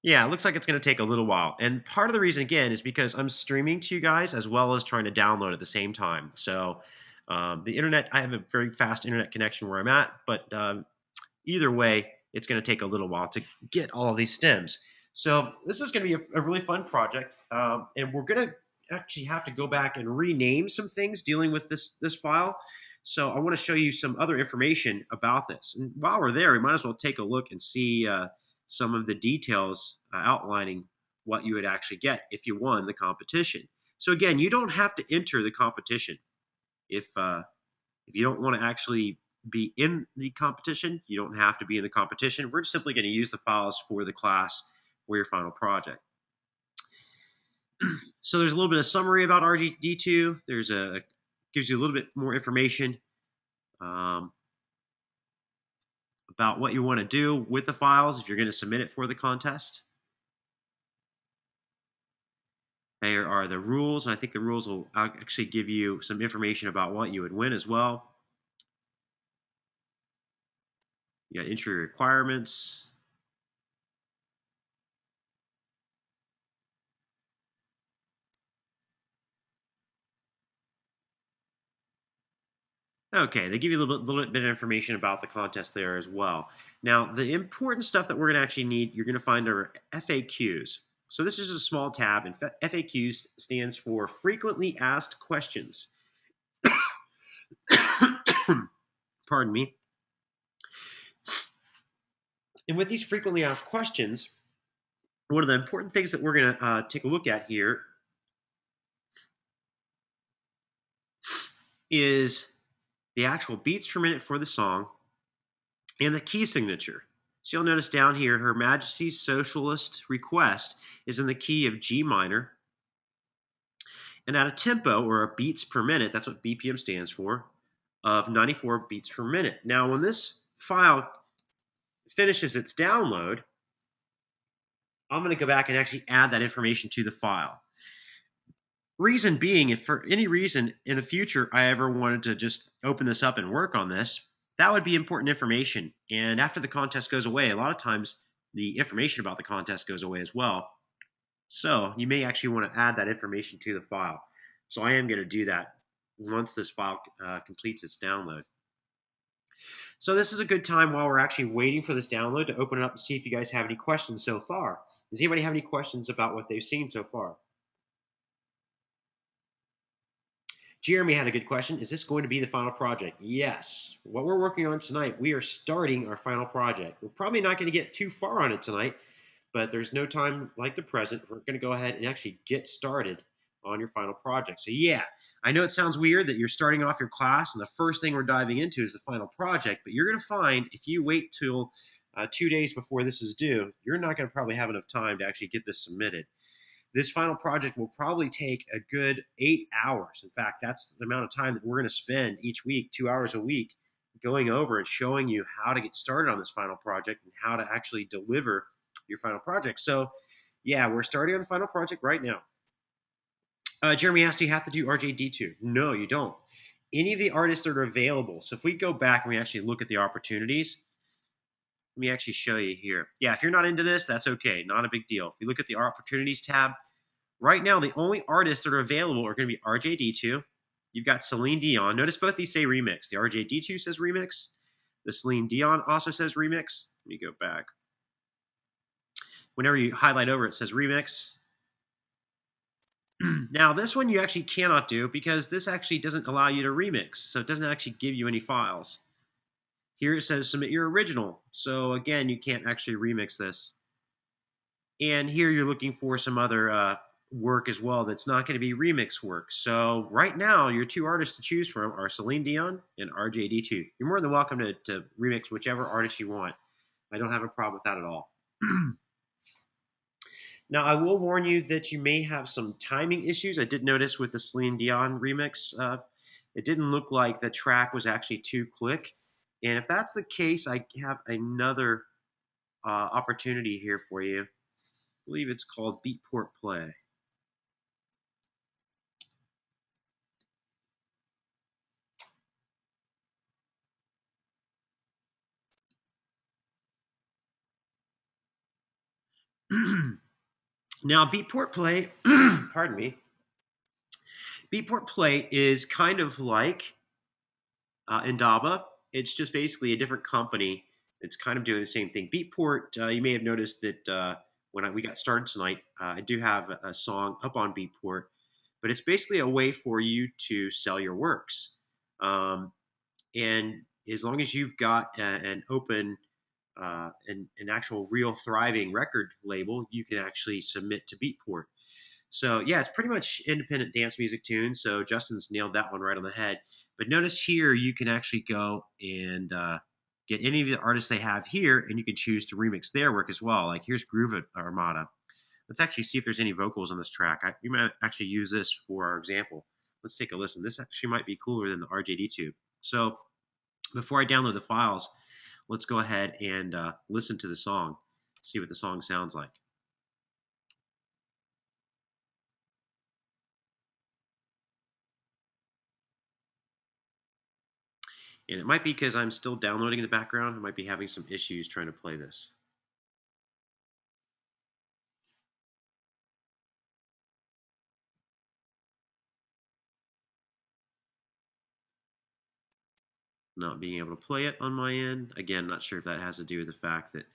Yeah, it looks like it's going to take a little while. And part of the reason, again, is because I'm streaming to you guys as well as trying to download at the same time. So the internet, I have a very fast internet connection where I'm at, but either way, it's going to take a little while to get all of these stems. So this is going to be a really fun project, and we're going to actually have to go back and rename some things dealing with this file. So I want to show you some other information about this. And while we're there, we might as well take a look and see some of the details outlining what you would actually get if you won the competition. So again, you don't have to enter the competition if you don't want to actually be in the competition. You don't have to be in the competition. We're simply going to use the files for the class for your final project. So there's a little bit of summary about RGD2. Gives you a little bit more information about what you want to do with the files if you're going to submit it for the contest. There are the rules, and I think the rules will actually give you some information about what you would win as well. You got entry requirements. Okay, they give you a little bit of information about the contest there as well. Now, the important stuff that we're going to actually need, you're going to find our FAQs. So this is a small tab, and FAQs stands for Frequently Asked Questions. Pardon me. And with these frequently asked questions, one of the important things that we're going to take a look at here is the actual beats per minute for the song and the key signature. So you'll notice down here, Her Majesty's Socialist Request is in the key of G minor. And at a tempo, or a beats per minute, that's what BPM stands for, of 94 beats per minute. Now, when this file finishes its download, I'm going to go back and actually add that information to the file. Reason being, if for any reason in the future I ever wanted to just open this up and work on this, that would be important information. And after the contest goes away, a lot of times the information about the contest goes away as well. So you may actually want to add that information to the file. So I am going to do that once this file completes its download. So this is a good time while we're actually waiting for this download to open it up and see if you guys have any questions so far. Does anybody have any questions about what they've seen so far? Jeremy had a good question. Is this going to be the final project? Yes. What we're working on tonight, we are starting our final project. We're probably not going to get too far on it tonight, but there's no time like the present. We're going to go ahead and actually get started on your final project. So yeah, I know it sounds weird that you're starting off your class and the first thing we're diving into is the final project, but you're going to find if you wait till 2 days before this is due, you're not going to probably have enough time to actually get this submitted. This final project will probably take a good 8 hours. In fact, that's the amount of time that we're going to spend each week, 2 hours a week, going over and showing you how to get started on this final project and how to actually deliver your final project. So, yeah, we're starting on the final project right now. Jeremy asked, do you have to do RJD2? No, you don't. Any of the artists that are available. So if we go back and we actually look at the opportunities, let me actually show you here. Yeah, if you're not into this, that's okay. Not a big deal. If you look at the opportunities tab, right now the only artists that are available are going to be RJD2. You've got Celine Dion. Notice both these say remix. The RJD2 says remix. The Celine Dion also says remix. Let me go back. Whenever you highlight over, it says remix. Now, this one you actually cannot do because this actually doesn't allow you to remix. So it doesn't actually give you any files. Here it says submit your original. So again, you can't actually remix this. And here you're looking for some other work as well that's not going to be remix work. So right now, your two artists to choose from are Celine Dion and RJD2. You're more than welcome to remix whichever artist you want. I don't have a problem with that at all. Now, I will warn you that you may have some timing issues. I did notice with the Celine Dion remix, it didn't look like the track was actually too quick. And if that's the case, I have another opportunity here for you. I believe it's called Beatport Play. Now, Beatport Play, pardon me, Beatport Play is kind of like Indaba. It's just basically a different company. It's kind of doing the same thing. Beatport, you may have noticed that when we got started tonight, I do have a song up on Beatport, but it's basically a way for you to sell your works. And as long as you've got an open, an actual real thriving record label, you can actually submit to Beatport. So yeah, it's pretty much independent dance music tunes. So Justin's nailed that one right on the head. But notice here you can actually go and get any of the artists they have here, and you can choose to remix their work as well. Like here's Groove Armada. Let's actually see if there's any vocals on this track. We might actually use this for our example. Let's take a listen. This actually might be cooler than the RJD2. So before I download the files, let's go ahead and listen to the song, see what the song sounds like. And it might be because I'm still downloading in the background. I might be having some issues trying to play this. Not being able to play it on my end. Again, not sure if that has to do with the fact that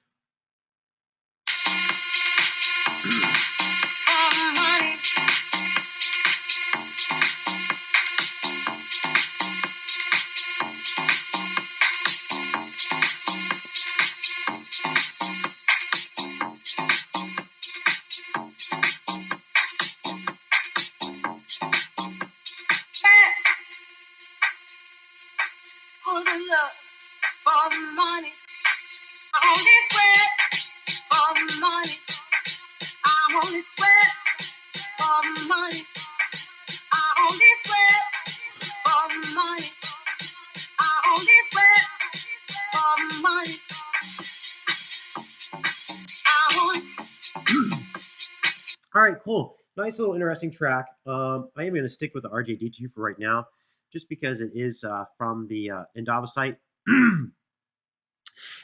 all right, cool. Nice little interesting track. I am going to stick with the RJD2 for right now, just because it is from the Indaba site.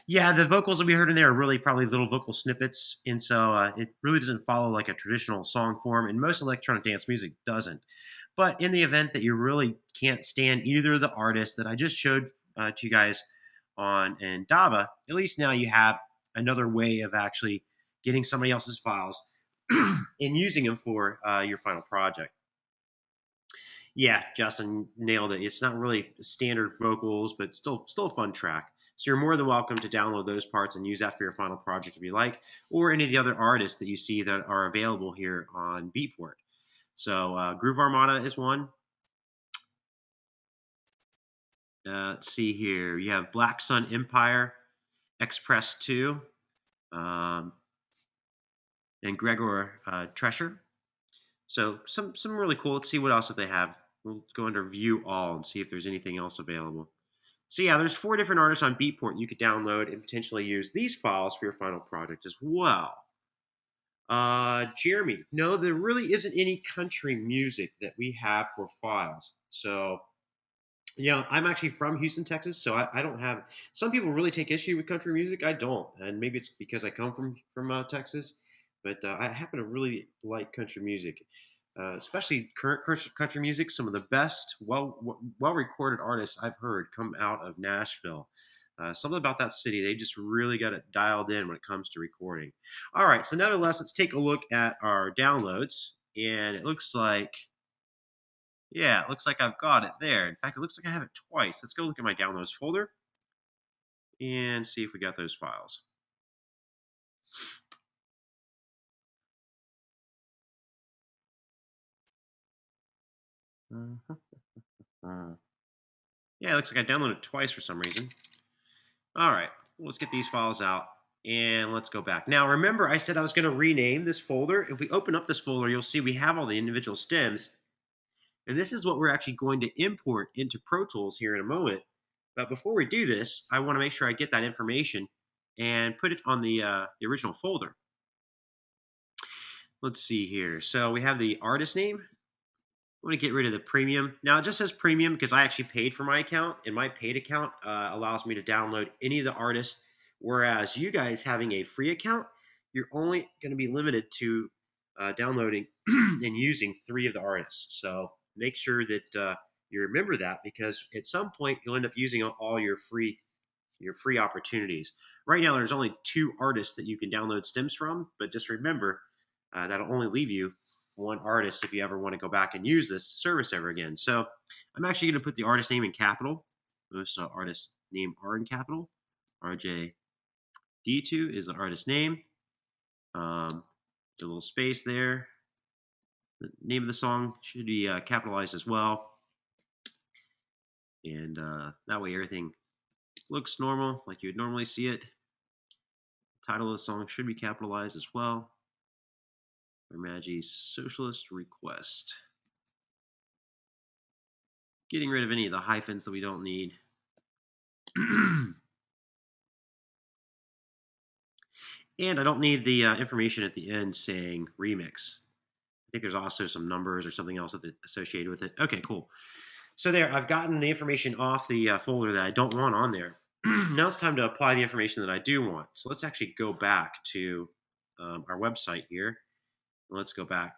Yeah, the vocals that we heard in there are really probably little vocal snippets, and so it really doesn't follow like a traditional song form, and most electronic dance music doesn't. But in the event that you really can't stand either of the artists that I just showed to you guys on Indaba, at least now you have another way of actually getting somebody else's files and using them for your final project. Yeah, Justin nailed it. It's not really standard vocals, but still a fun track. So you're more than welcome to download those parts and use that for your final project if you like, or any of the other artists that you see that are available here on Beatport. So Groove Armada is one. Let's see here. You have Black Sun Empire, Express 2, um, and Gregor Tresher. So some really cool. Let's see what else that they have. We'll go under View All and see if there's anything else available. So yeah, there's 4 different artists on Beatport you could download and potentially use these files for your final project as well. Jeremy, no, there really isn't any country music that we have for files. So yeah, I'm actually from Houston, Texas, so I don't have. Some people really take issue with country music. I don't, and maybe it's because I come from Texas, but I happen to really like country music, especially current country music. Some of the best, well recorded artists I've heard come out of Nashville. Something about that city, they just really got it dialed in when it comes to recording. All right, so nevertheless, let's take a look at our downloads, and it looks like yeah, it looks like I've got it there. In fact, it looks like I have it twice. Let's go look at my downloads folder and see if we got those files. Yeah, it looks like I downloaded it twice for some reason. All right, let's get these files out and let's go back. Now, remember I said I was going to rename this folder. If we open up this folder, you'll see we have all the individual stems. And this is what we're actually going to import into Pro Tools here in a moment. But before we do this, I want to make sure I get that information and put it on the original folder. Let's see here. So we have the artist name. I'm going to get rid of the premium. Now it just says premium because I actually paid for my account, and my paid account allows me to download any of the artists, whereas you guys having a free account, you're only going to be limited to downloading and using 3 of the artists. So make sure that you remember that, because at some point you'll end up using all your free opportunities. Right now there's only 2 artists that you can download stems from, but just remember that'll only leave you 1 artist if you ever want to go back and use this service ever again. So I'm actually going to put the artist name in capital. Most artist name are in capital. RJD2 is the artist name. A little space there. The name of the song should be capitalized as well. And that way everything looks normal, like you would normally see it. The title of the song should be capitalized as well. Magi's Socialist Request. Getting rid of any of the hyphens that we don't need. And I don't need the information at the end saying remix. I think there's also some numbers or something else associated with it. Okay, cool. So there, I've gotten the information off the folder that I don't want on there. Now it's time to apply the information that I do want. So let's actually go back to our website here. Let's go back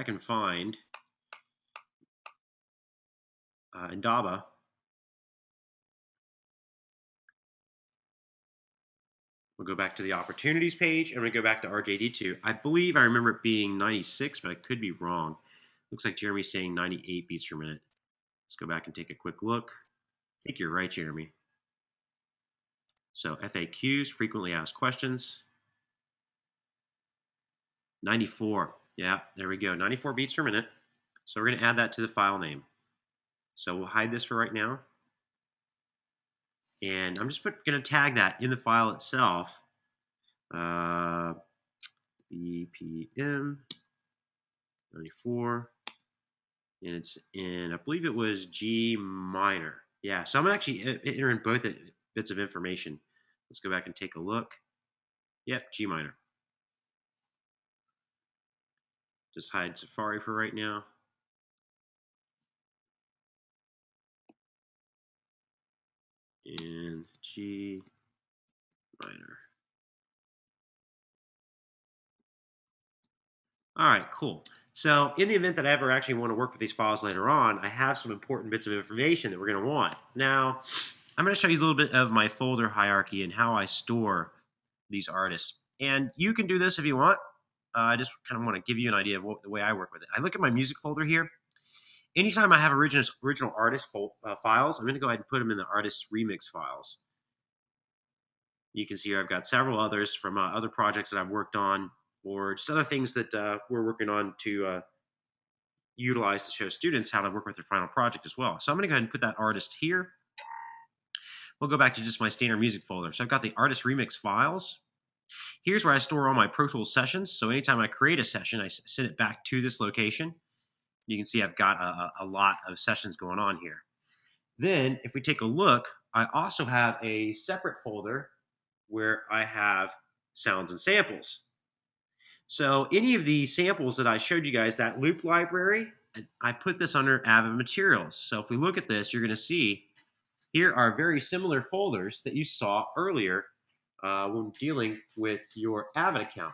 and find Indaba. We'll go back to the opportunities page, and we go back to RJD2. I believe I remember it being 96, but I could be wrong. Looks like Jeremy's saying 98 beats per minute. Let's go back and take a quick look. I think you're right, Jeremy. So FAQs, frequently asked questions. 94. Yeah, there we go. 94 beats per minute. So we're going to add that to the file name. So we'll hide this for right now. And I'm just going to tag that in the file itself. BPM 94. And it's in, I believe it was G minor. Yeah, so I'm actually entering both bits of information. Let's go back and take a look. Yep, G minor. Just hide Safari for right now. And G minor. All right, cool. So in the event that I ever actually want to work with these files later on, I have some important bits of information that we're going to want. Now, I'm going to show you a little bit of my folder hierarchy and how I store these artists. And you can do this if you want. I just kind of want to give you an idea of the way I work with it. I look at my music folder here. Anytime I have original artist files, I'm going to go ahead and put them in the artist remix files. You can see here I've got several others from other projects that I've worked on. or just other things that we're working on to utilize to show students how to work with their final project as well. So I'm going to go ahead and put that artist here. We'll go back to just my standard music folder. So I've got the artist remix files. Here's where I store all my Pro Tools sessions. So anytime I create a session, I send it back to this location. You can see I've got a lot of sessions going on here. Then if we take a look, I also have a separate folder where I have sounds and samples. So any of the samples that I showed you guys, that loop library, I put this under Avid Materials. So if we look at this, you're going to see here are very similar folders that you saw earlier when dealing with your Avid account.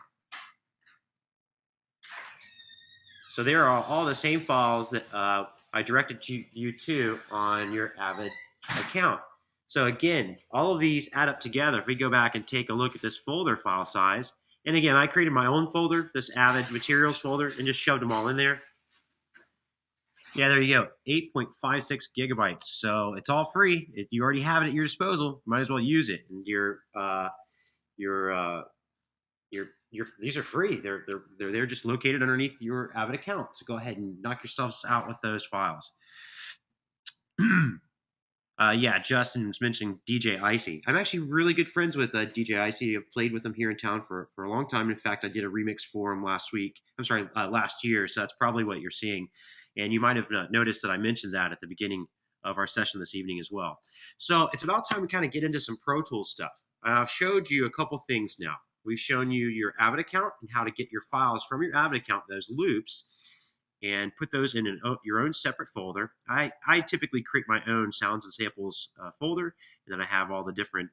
So there are all the same files that I directed you to on your Avid account. So again, all of these add up together. If we go back and take a look at this folder file size, and again, I created my own folder, this Avid Materials folder, and just shoved them all in there. Yeah, there you go, 8.56 gigabytes. So it's all free. If you already have it at your disposal, you might as well use it. And these are free. They're just located underneath your Avid account. So go ahead and knock yourselves out with those files. Yeah, Justin's mentioning DJ Icy. I'm actually really good friends with DJ Icy. I've played with him here in town for a long time. In fact, I did a remix for him last year. So that's probably what you're seeing. And you might have noticed that I mentioned that at the beginning of our session this evening as well. So it's about time we kind of get into some Pro Tools stuff. I've showed you a couple things now. We've shown you your Avid account and how to get your files from your Avid account, those loops, and put those in your own separate folder. I typically create my own sounds and samples folder, and then I have all the different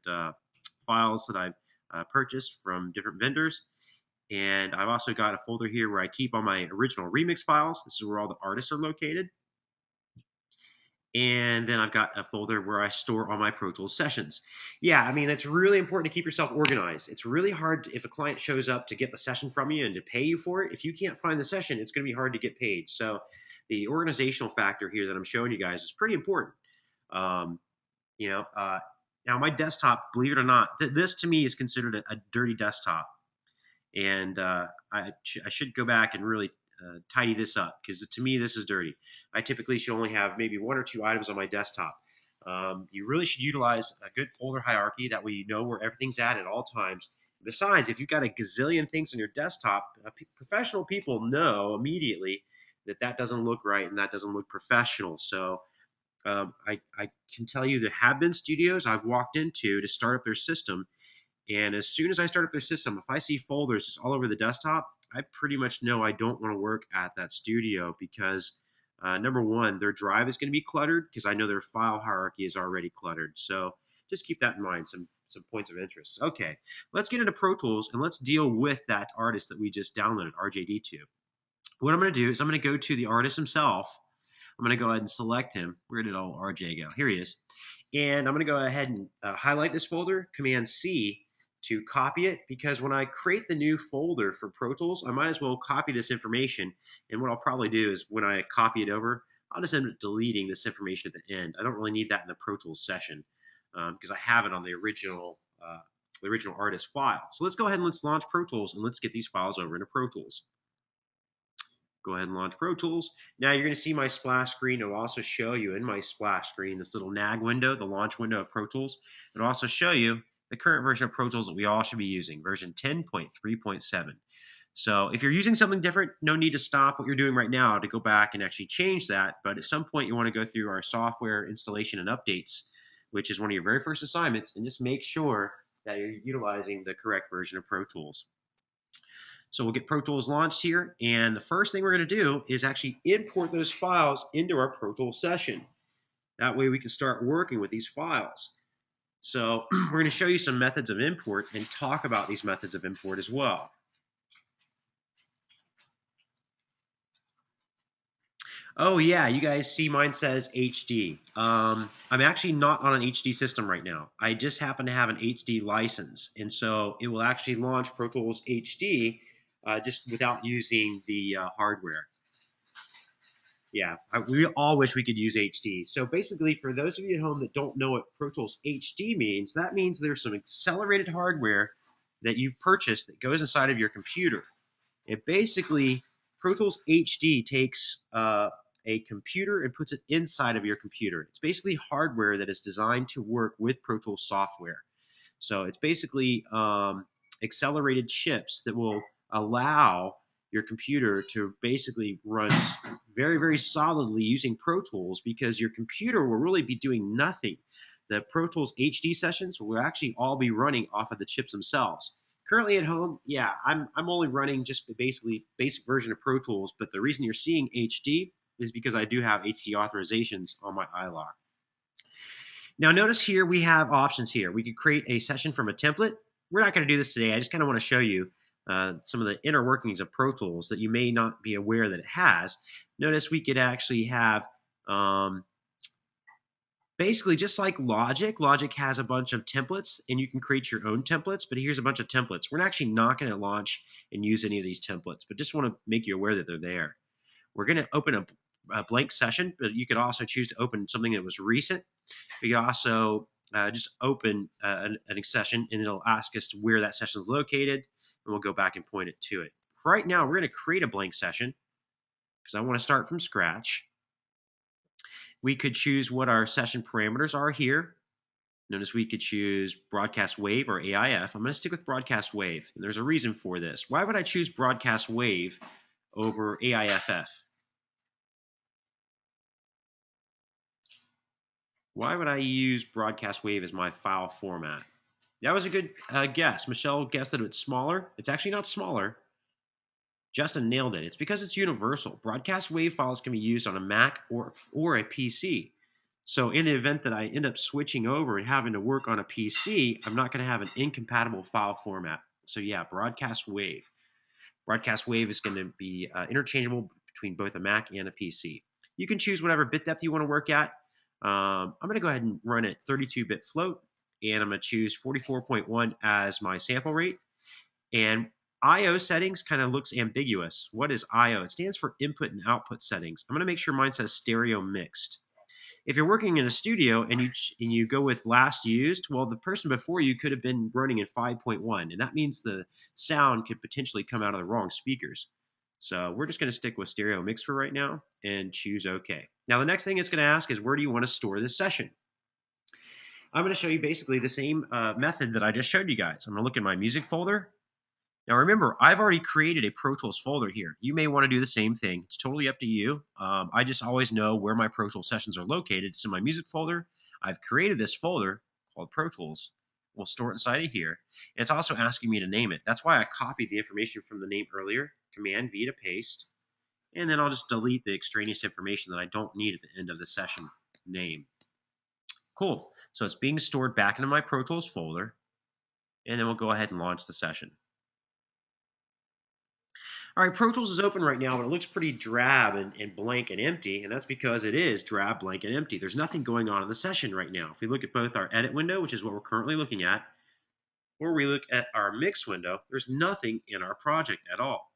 files that I've purchased from different vendors. And I've also got a folder here where I keep all my original remix files. This is where all the artists are located. And then I've got a folder where I store all my Pro Tools sessions. Yeah, I mean, it's really important to keep yourself organized. It's really hard if a client shows up to get the session from you and to pay you for it. If you can't find the session, it's going to be hard to get paid. So the organizational factor here that I'm showing you guys is pretty important. Um, now my desktop, believe it or not, this to me is considered a dirty desktop. And I should go back and really tidy this up, because to me this is dirty. I typically should only have maybe 1 or 2 items on my desktop. You really should utilize a good folder hierarchy. That way you know where everything's at all times. Besides, if you've got a gazillion things on your desktop, professional people know immediately that that doesn't look right and that doesn't look professional. So I can tell you there have been studios I've walked into to start up their system, and as soon as I start up their system, if I see folders just all over the desktop, I pretty much know I don't want to work at that studio, because number one, their drive is going to be cluttered, because I know their file hierarchy is already cluttered. So just keep that in mind, some points of interest. Okay, let's get into Pro Tools and let's deal with that artist that we just downloaded, RJD2. What I'm going to do is I'm going to go to the artist himself. I'm going to go ahead and select him. Where did old RJ go? Here he is. And I'm going to go ahead and highlight this folder, Command C, to copy it, because when I create the new folder for Pro Tools, I might as well copy this information. And what I'll probably do is when I copy it over, I'll just end up deleting this information at the end. I don't really need that in the Pro Tools session because I have it on the original artist file. So let's go ahead and let's launch Pro Tools and let's get these files over into Pro Tools. Go ahead and launch Pro Tools. Now you're going to see my splash screen. It'll also show you in my splash screen this little nag window, the launch window of Pro Tools. It'll also show you the current version of Pro Tools that we all should be using, version 10.3.7. So if you're using something different, no need to stop what you're doing right now to go back and actually change that. But at some point, you want to go through our software installation and updates, which is one of your very first assignments, and just make sure that you're utilizing the correct version of Pro Tools. So we'll get Pro Tools launched here, and the first thing we're going to do is actually import those files into our Pro Tools session. That way we can start working with these files. So we're going to show you some methods of import and talk about these methods of import as well. Oh yeah, you guys see mine says HD. I'm actually not on an HD system right now. I just happen to have an HD license, and so it will actually launch Pro Tools HD just without using the hardware. Yeah, we all wish we could use HD. So basically, for those of you at home that don't know what Pro Tools HD means, that means there's some accelerated hardware that you've purchased that goes inside of your computer. It basically, Pro Tools HD takes a computer and puts it inside of your computer. It's basically hardware that is designed to work with Pro Tools software. So it's basically accelerated chips that will allow your computer to basically run very, very solidly using Pro Tools, because your computer will really be doing nothing. The Pro Tools HD sessions will actually all be running off of the chips themselves. Currently at home, yeah, I'm only running just the basically basic version of Pro Tools, but the reason you're seeing HD is because I do have HD authorizations on my iLok. Now notice here we have options here. We could create a session from a template. We're not going to do this today. I just kind of want to show you some of the inner workings of Pro Tools that you may not be aware that it has. Notice we could actually have basically just like Logic. Logic has a bunch of templates, and you can create your own templates, but here's a bunch of templates. We're actually not going to launch and use any of these templates, but just want to make you aware that they're there. We're going to open a blank session, but you could also choose to open something that was recent. We could also just open an session, and it'll ask us where that session is located, and we'll go back and point it to it. Right now, we're going to create a blank session because I want to start from scratch. We could choose what our session parameters are here. Notice we could choose Broadcast Wave or AIF. I'm going to stick with Broadcast Wave, and there's a reason for this. Why would I choose Broadcast Wave over AIFF? Why would I use Broadcast Wave as my file format? That was a good guess. Michelle guessed that it's smaller. It's actually not smaller. Justin nailed it. It's because it's universal. Broadcast Wave files can be used on a Mac or a PC. So in the event that I end up switching over and having to work on a PC, I'm not going to have an incompatible file format. So yeah, Broadcast Wave. Broadcast Wave is going to be interchangeable between both a Mac and a PC. You can choose whatever bit depth you want to work at. I'm going to go ahead and run it 32-bit float, and I'm going to choose 44.1 as my sample rate. And I/O settings kind of looks ambiguous. What is I/O? It stands for input and output settings. I'm going to make sure mine says stereo mixed. If you're working in a studio and you go with last used, well, the person before you could have been running in 5.1, and that means the sound could potentially come out of the wrong speakers. So we're just going to stick with stereo mix for right now and choose OK. Now the next thing it's going to ask is, where do you want to store this session? I'm going to show you basically the same method that I just showed you guys. I'm going to look in my music folder. Now remember, I've already created a Pro Tools folder here. You may want to do the same thing. It's totally up to you. I just always know where my Pro Tools sessions are located. It's in my music folder. I've created this folder called Pro Tools. We'll store it inside of here. And it's also asking me to name it. That's why I copied the information from the name earlier. Command V to paste. And then I'll just delete the extraneous information that I don't need at the end of the session name. Cool. So it's being stored back into my Pro Tools folder. And then we'll go ahead and launch the session. All right, Pro Tools is open right now, but it looks pretty drab and blank and empty, and that's because it is drab, blank, and empty. There's nothing going on in the session right now. If we look at both our edit window, which is what we're currently looking at, or we look at our mix window, there's nothing in our project at all.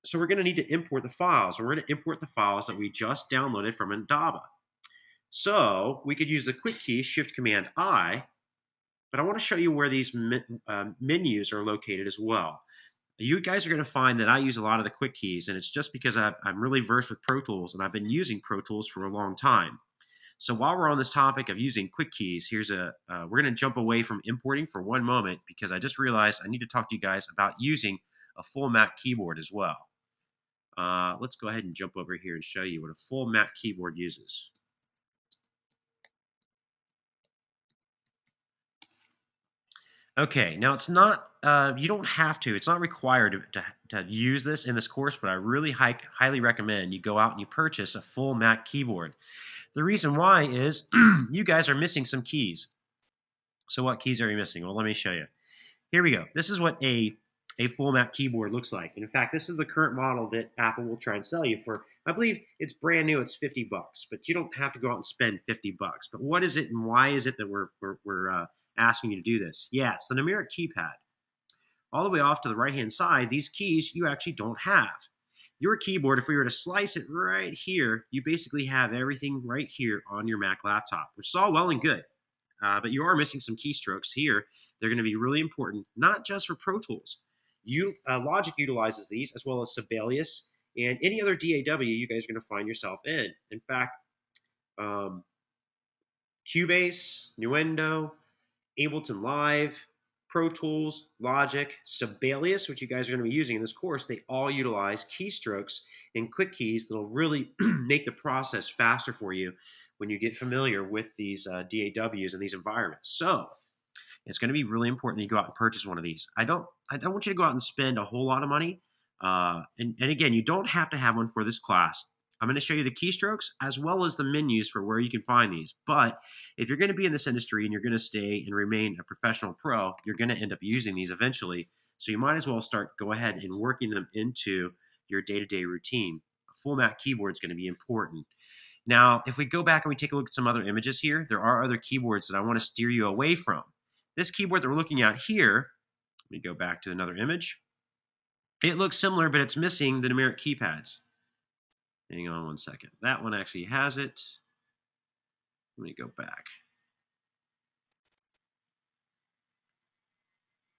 So we're going to need to import the files. We're going to import the files that we just downloaded from Indaba. So we could use the quick key, Shift Command I, but I want to show you where these menus are located as well. You guys are going to find that I use a lot of the quick keys, and it's just because I'm really versed with Pro Tools, and I've been using Pro Tools for a long time. So while we're on this topic of using quick keys, we're going to jump away from importing for one moment, because I just realized I need to talk to you guys about using a full Mac keyboard as well. Let's go ahead and jump over here and show you what a full Mac keyboard uses. Okay, now it's not, you don't have to, it's not required to use this in this course, but I really highly recommend you go out and you purchase a full Mac keyboard. The reason why is you guys are missing some keys. So what keys are you missing? Well, let me show you. Here we go. This is what a full Mac keyboard looks like. And in fact, this is the current model that Apple will try and sell you for. I believe it's brand new. It's $50, but you don't have to go out and spend $50. But what is it, and why is it that we're asking you to do this? Yeah, it's the numeric keypad. All the way off to the right-hand side, these keys you actually don't have. Your keyboard, if we were to slice it right here, you basically have everything right here on your Mac laptop, which is all well and good. But you are missing some keystrokes here. They're going to be really important, not just for Pro Tools. Logic utilizes these, as well as Sibelius and any other DAW you guys are going to find yourself in. In fact, um, Cubase, Nuendo, Ableton Live, Pro Tools, Logic, Sibelius, which you guys are going to be using in this course, they all utilize keystrokes and quick keys that'll really make the process faster for you when you get familiar with these DAWs and these environments. So it's going to be really important that you go out and purchase one of these. I don't want you to go out and spend a whole lot of money. And again, you don't have to have one for this class. I'm going to show you the keystrokes as well as the menus for where you can find these. But if you're going to be in this industry and you're going to stay and remain a professional pro, you're going to end up using these eventually. So you might as well go ahead and working them into your day-to-day routine. A full mat keyboard is going to be important. Now, if we go back and we take a look at some other images here, there are other keyboards that I want to steer you away from. This keyboard that we're looking at here, let me go back to another image. It looks similar, but it's missing the numeric keypads. Hang on one second. That one actually has it. Let me go back.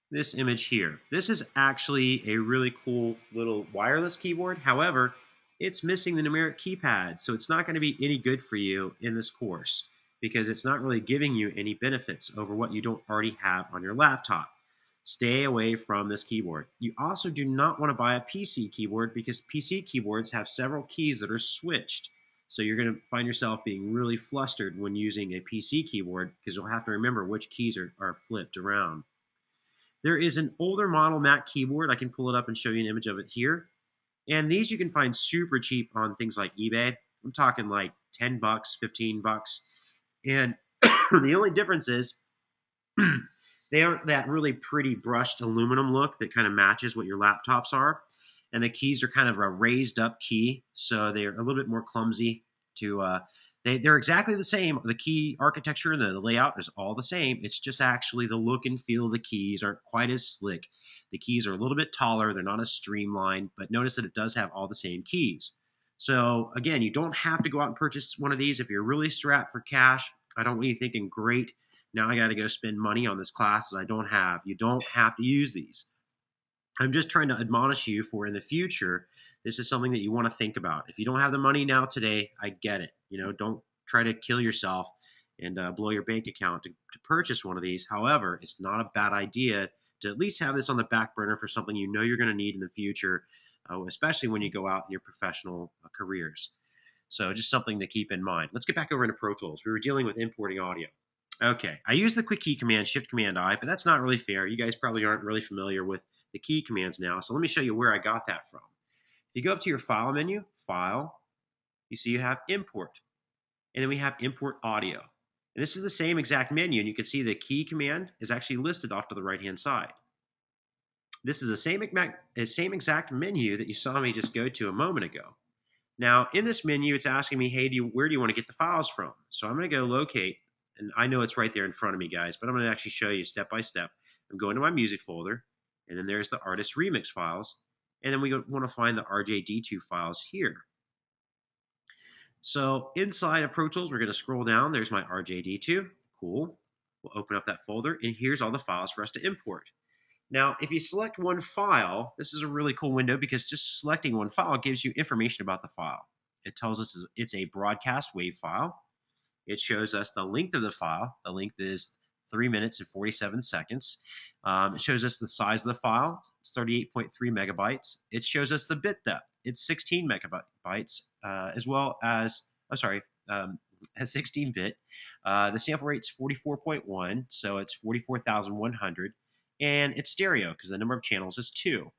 This image here. This is actually a really cool little wireless keyboard. However, it's missing the numeric keypad, so it's not going to be any good for you in this course because it's not really giving you any benefits over what you don't already have on your laptop. Stay away from this keyboard. You also do not want to buy a PC keyboard because PC keyboards have several keys that are switched. So you're going to find yourself being really flustered when using a PC keyboard because you'll have to remember which keys are flipped around. There is an older model Mac keyboard. I can pull it up and show you an image of it here. And these you can find super cheap on things like eBay. I'm talking like 10 bucks, 15 bucks. And the only difference is they aren't that really pretty brushed aluminum look that kind of matches what your laptops are. And the keys are kind of a raised up key, so they're a little bit more clumsy to they're exactly the same. The key architecture and the layout is all the same. It's just actually the look and feel of the keys aren't quite as slick. The keys are a little bit taller. They're not as streamlined, but notice that it does have all the same keys. So again, you don't have to go out and purchase one of these if you're really strapped for cash. I don't want you thinking, great, now I got to go spend money on this class that I don't have. You don't have to use these. I'm just trying to admonish you for in the future, this is something that you want to think about. If you don't have the money now today, I get it. Don't try to kill yourself and blow your bank account to purchase one of these. However, it's not a bad idea to at least have this on the back burner for something you know you're going to need in the future, especially when you go out in your professional careers. So just something to keep in mind. Let's get back over into Pro Tools. We were dealing with importing audio. Okay, I use the quick key command, Shift Command I, but that's not really fair. You guys probably aren't really familiar with the key commands now, so let me show you where I got that from. If you go up to your File menu, File, you see you have Import, and then we have Import Audio. And this is the same exact menu, and you can see the key command is actually listed off to the right-hand side. This is the same exact menu that you saw me just go to a moment ago. Now, in this menu, it's asking me, hey, where do you want to get the files from? So I'm going to go locate, and I know it's right there in front of me, guys, but I'm going to actually show you step by step. I'm going to my music folder, and then there's the artist remix files, and then we want to find the RJD2 files here. So inside of Pro Tools, we're going to scroll down. There's my RJD2. Cool. We'll open up that folder, and here's all the files for us to import. Now, if you select one file, this is a really cool window because just selecting one file gives you information about the file. It tells us it's a broadcast WAV file. It shows us the length of the file. The length is 3 minutes and 47 seconds. It shows us the size of the file. It's 38.3 megabytes. It shows us the bit depth. It's 16 megabytes, as well as, has 16-bit. The sample rate's 44.1, so it's 44,100. And it's stereo because the number of channels is 2.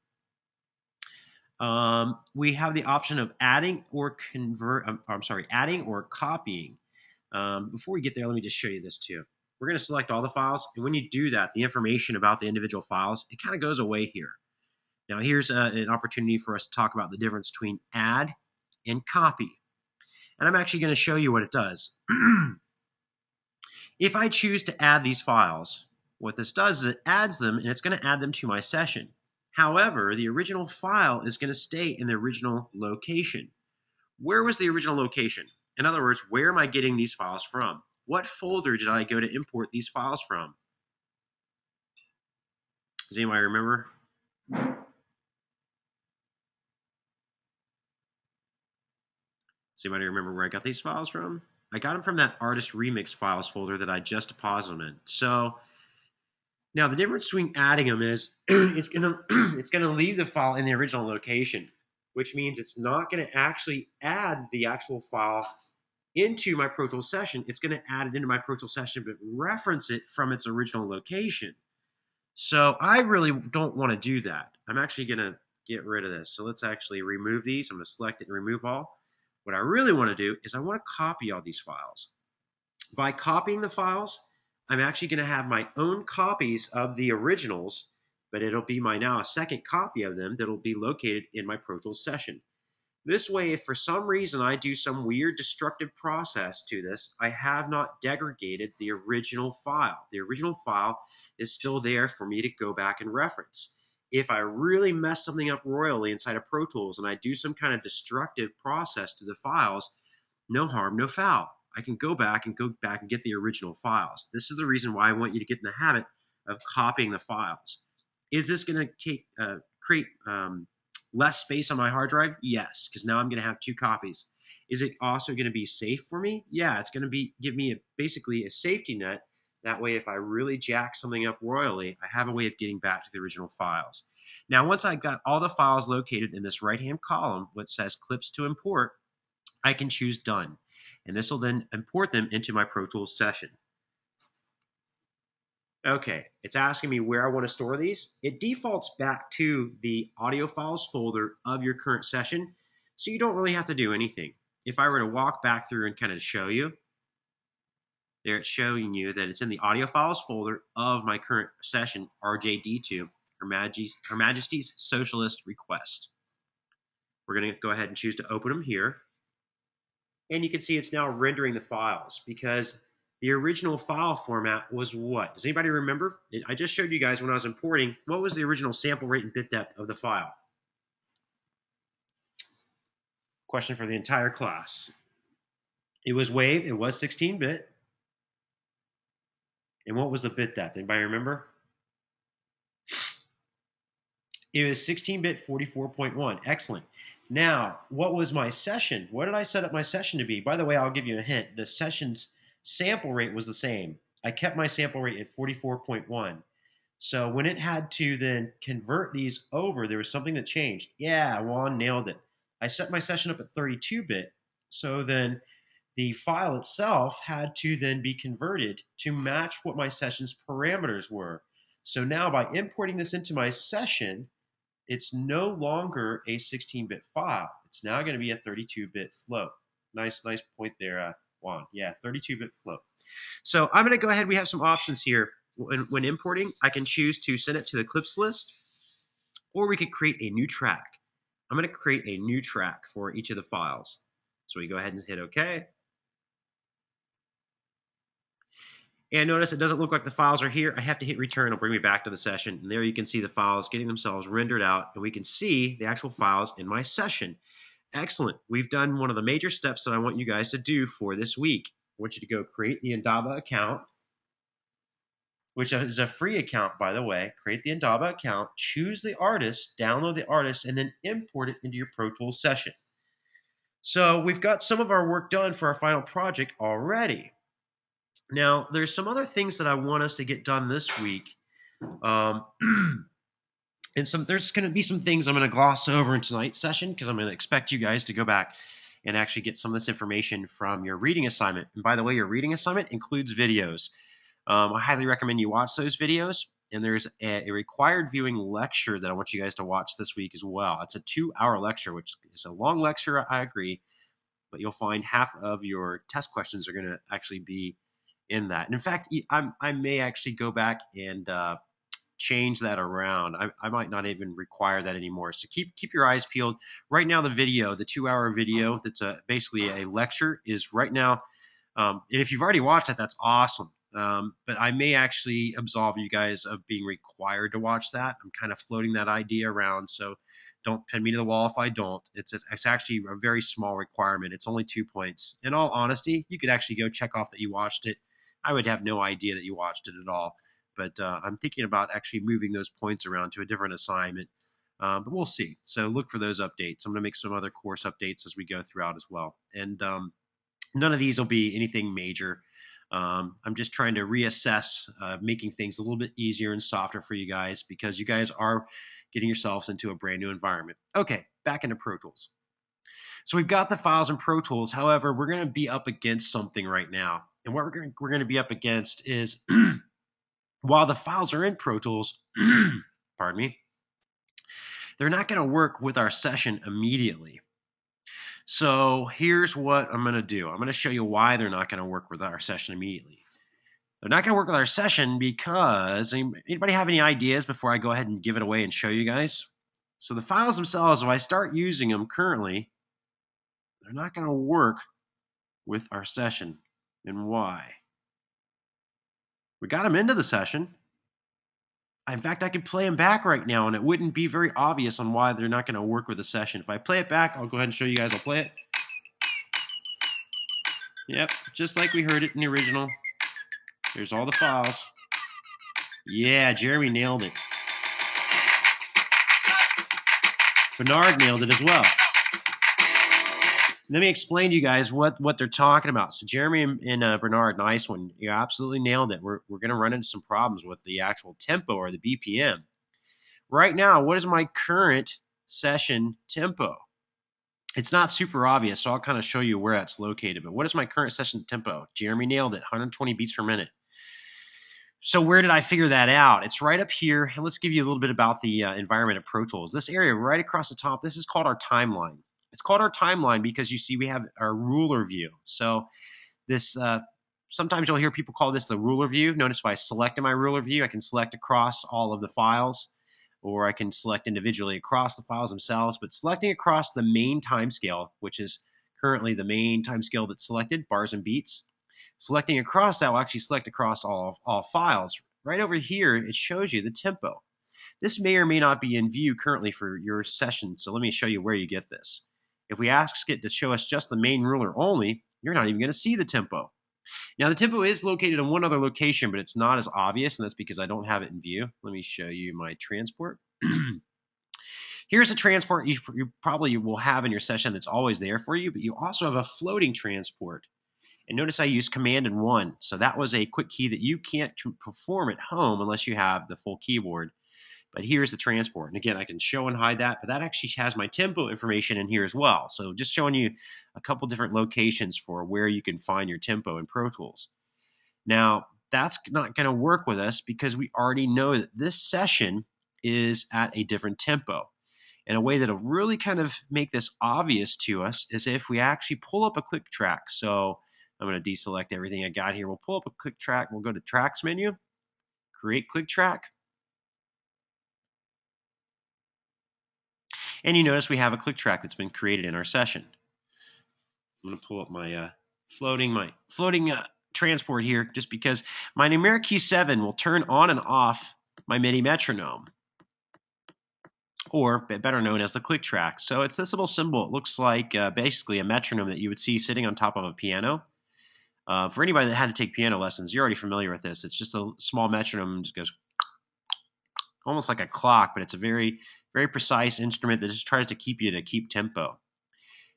We have the option of adding or adding or copying. Before we get there, let me just show you this too. We're going to select all the files, and when you do that, the information about the individual files, it kind of goes away here. Now here's an opportunity for us to talk about the difference between add and copy. And I'm actually going to show you what it does. If I choose to add these files, what this does is it adds them, and it's going to add them to my session. However, the original file is going to stay in the original location. Where was the original location? In other words, where am I getting these files from? What folder did I go to import these files from? Does anybody remember? Does anybody remember where I got these files from? I got them from that artist remix files folder that I just deposited in. So now the difference between adding them is it's gonna it's gonna leave the file in the original location, which means it's not gonna actually add the actual file into my Pro Tools session. It's gonna add it into my Pro Tools session, but reference it from its original location. So I really don't want to do that. I'm actually gonna get rid of this. So let's actually remove these. I'm gonna select it and remove all. What I really want to do is I want to copy all these files. By copying the files, I'm actually going to have my own copies of the originals, but it'll be my now a second copy of them that'll be located in my Pro Tools session. This way, if for some reason I do some weird destructive process to this, I have not degraded the original file. The original file is still there for me to go back and reference. If I really mess something up royally inside of Pro Tools and I do some kind of destructive process to the files, no harm, no foul. I can go back and get the original files. This is the reason why I want you to get in the habit of copying the files. Is this going to create less space on my hard drive? Yes, because now I'm going to have two copies. Is it also going to be safe for me? Yeah, it's going to give me basically a safety net. That way, if I really jack something up royally, I have a way of getting back to the original files. Now, once I got all the files located in this right-hand column, which says clips to import, I can choose Done. And this will then import them into my Pro Tools session. Okay, it's asking me where I want to store these. It defaults back to the audio files folder of your current session, so you don't really have to do anything. If I were to walk back through and kind of show you, there it's showing you that it's in the audio files folder of my current session, RJD2, Her Majesty's Socialist Request. We're going to go ahead and choose to open them here. And you can see it's now rendering the files because the original file format was what? Does anybody remember? I just showed you guys when I was importing, what was the original sample rate and bit depth of the file? Question for the entire class. It was WAV, it was 16-bit. And what was the bit depth? Anybody remember? It was 16-bit 44.1. Excellent. Now, what was my session? What did I set up my session to be? By the way, I'll give you a hint. The session's sample rate was the same. I kept my sample rate at 44.1. So when it had to then convert these over, there was something that changed. Yeah, Juan nailed it. I set my session up at 32-bit. So then the file itself had to then be converted to match what my session's parameters were. So now by importing this into my session, it's no longer a 16-bit file. It's now going to be a 32-bit float. Nice point there, Juan. Yeah, 32-bit float. So I'm going to go ahead. We have some options here. When importing, I can choose to send it to the clips list, or we could create a new track. I'm going to create a new track for each of the files. So we go ahead and hit OK. And notice it doesn't look like the files are here. I have to hit return. It'll bring me back to the session. And there you can see the files getting themselves rendered out. And we can see the actual files in my session. Excellent. We've done one of the major steps that I want you guys to do for this week. I want you to go create the Indaba account, which is a free account, by the way. Create the Indaba account, choose the artist, download the artist, and then import it into your Pro Tools session. So we've got some of our work done for our final project already. Now, there's some other things that I want us to get done this week. And there's going to be some things I'm going to gloss over in tonight's session because I'm going to expect you guys to go back and actually get some of this information from your reading assignment. And by the way, your reading assignment includes videos. I highly recommend you watch those videos. And there's a required viewing lecture that I want you guys to watch this week as well. It's a 2-hour lecture, which is a long lecture, I agree. But you'll find half of your test questions are going to actually be in that. And in fact, I may actually go back and change that around. I might not even require that anymore. So keep your eyes peeled. Right now, the video, the 2-hour video that's basically a lecture is right now. And if you've already watched it, that's awesome. But I may actually absolve you guys of being required to watch that. I'm kind of floating that idea around. So don't pin me to the wall if I don't. It's actually a very small requirement. It's only 2 points. In all honesty, you could actually go check off that you watched it. I would have no idea that you watched it at all. But I'm thinking about actually moving those points around to a different assignment. But we'll see. So look for those updates. I'm going to make some other course updates as we go throughout as well. And none of these will be anything major. I'm just trying to reassess, making things a little bit easier and softer for you guys because you guys are getting yourselves into a brand new environment. Okay, back into Pro Tools. So we've got the files in Pro Tools. However, we're going to be up against something right now. And what we're going to be up against is while the files are in Pro Tools, pardon me, they're not going to work with our session immediately. So here's what I'm going to do. I'm going to show you why they're not going to work with our session immediately. They're not going to work with our session because, anybody have any ideas before I go ahead and give it away and show you guys? So the files themselves, if I start using them currently, they're not going to work with our session. And why? We got them into the session. In fact, I could play them back right now, and it wouldn't be very obvious on why they're not going to work with the session. If I play it back, I'll go ahead and show you guys. I'll play it. Yep, just like we heard it in the original. There's all the files. Yeah, Jeremy nailed it. Bernard nailed it as well. Let me explain to you guys what they're talking about. So Jeremy and Bernard, nice one. You absolutely nailed it. We're going to run into some problems with the actual tempo or the BPM. Right now, what is my current session tempo? It's not super obvious, so I'll kind of show you where that's located. But what is my current session tempo? Jeremy nailed it, 120 beats per minute. So where did I figure that out? It's right up here. And let's give you a little bit about the environment of Pro Tools. This area right across the top, this is called our timeline. It's called our timeline because you see we have our ruler view. So this, sometimes you'll hear people call this the ruler view. Notice if I select in my ruler view, I can select across all of the files, or I can select individually across the files themselves. But selecting across the main timescale, which is currently the main timescale that's selected, bars and beats, selecting across that will actually select across all files. Right over here, it shows you the tempo. This may or may not be in view currently for your session, so let me show you where you get this. If we ask it to show us just the main ruler only, you're not even going to see the tempo. Now, the tempo is located in one other location, but it's not as obvious, and that's because I don't have it in view. Let me show you my transport. Here's a transport you probably will have in your session that's always there for you, but you also have a floating transport. And notice I used Command and 1. So that was a quick key that you can't perform at home unless you have the full keyboard. But here's the transport. And again, I can show and hide that, but that actually has my tempo information in here as well. So just showing you a couple different locations for where you can find your tempo in Pro Tools. Now, that's not going to work with us because we already know that this session is at a different tempo. And a way that'll really kind of make this obvious to us is if we actually pull up a click track. So I'm going to deselect everything I got here. We'll pull up a click track. We'll go to Tracks menu, create click track. And you notice we have a click track that's been created in our session. I'm going to pull up my floating transport here just because my numeric key 7 will turn on and off my MIDI metronome, or better known as the click track. So it's this little symbol. It looks like basically a metronome that you would see sitting on top of a piano. For anybody that had to take piano lessons, you're already familiar with this. It's just a small metronome, just goes almost like a clock, but it's a very, very precise instrument that just tries to keep tempo.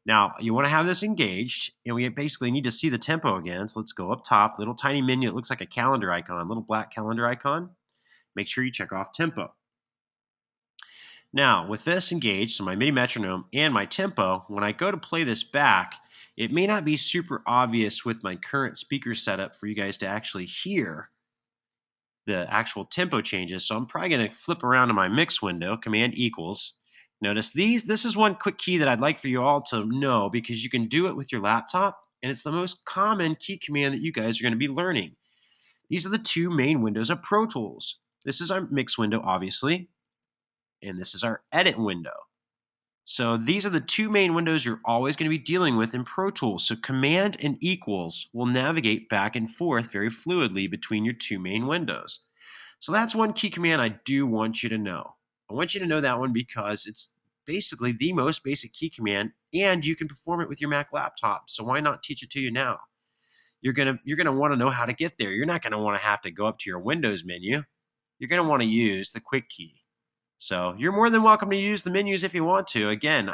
Now, you want to have this engaged, and we basically need to see the tempo again. So let's go up top, little tiny menu. It looks like a calendar icon, little black calendar icon. Make sure you check off tempo. Now, with this engaged, so my MIDI metronome and my tempo, when I go to play this back, it may not be super obvious with my current speaker setup for you guys to actually hear the actual tempo changes. So I'm probably going to flip around to my mix window, Command equals. Notice this is one quick key that I'd like for you all to know because you can do it with your laptop, and it's the most common key command that you guys are going to be learning. These are the two main windows of Pro Tools. This is our mix window, obviously, and this is our edit window. So these are the two main windows you're always going to be dealing with in Pro Tools. So Command and equals will navigate back and forth very fluidly between your two main windows. So that's one key command I do want you to know. I want you to know that one because it's basically the most basic key command, and you can perform it with your Mac laptop. So why not teach it to you now? You're gonna want to know how to get there. You're not gonna want to have to go up to your Windows menu. You're gonna want to use the quick key. So you're more than welcome to use the menus if you want to. Again,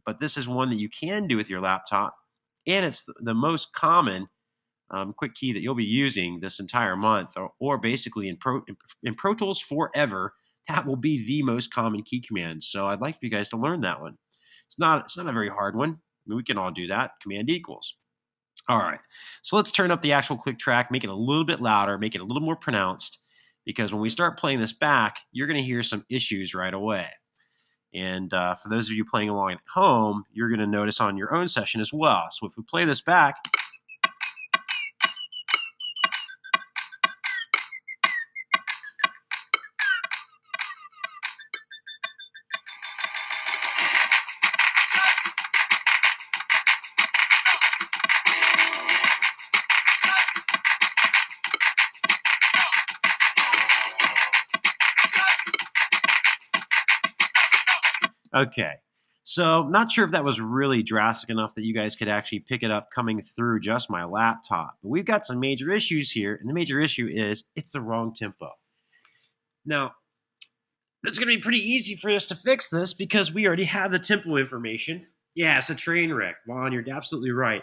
but this is one that you can do with your laptop, and it's the most common quick key that you'll be using this entire month, or basically in Pro Tools forever. That will be the most common key command. So I'd like for you guys to learn that one. It's not a very hard one. I mean, we can all do that. Command equals. All right. So let's turn up the actual click track, make it a little bit louder, make it a little more pronounced, because when we start playing this back, you're going to hear some issues right away. And for those of you playing along at home, you're going to notice on your own session as well. So if we play this back, okay. So not sure if that was really drastic enough that you guys could actually pick it up coming through just my laptop. But we've got some major issues here, and the major issue is it's the wrong tempo. Now, it's going to be pretty easy for us to fix this because we already have the tempo information. Yeah, it's a train wreck. Juan, you're absolutely right.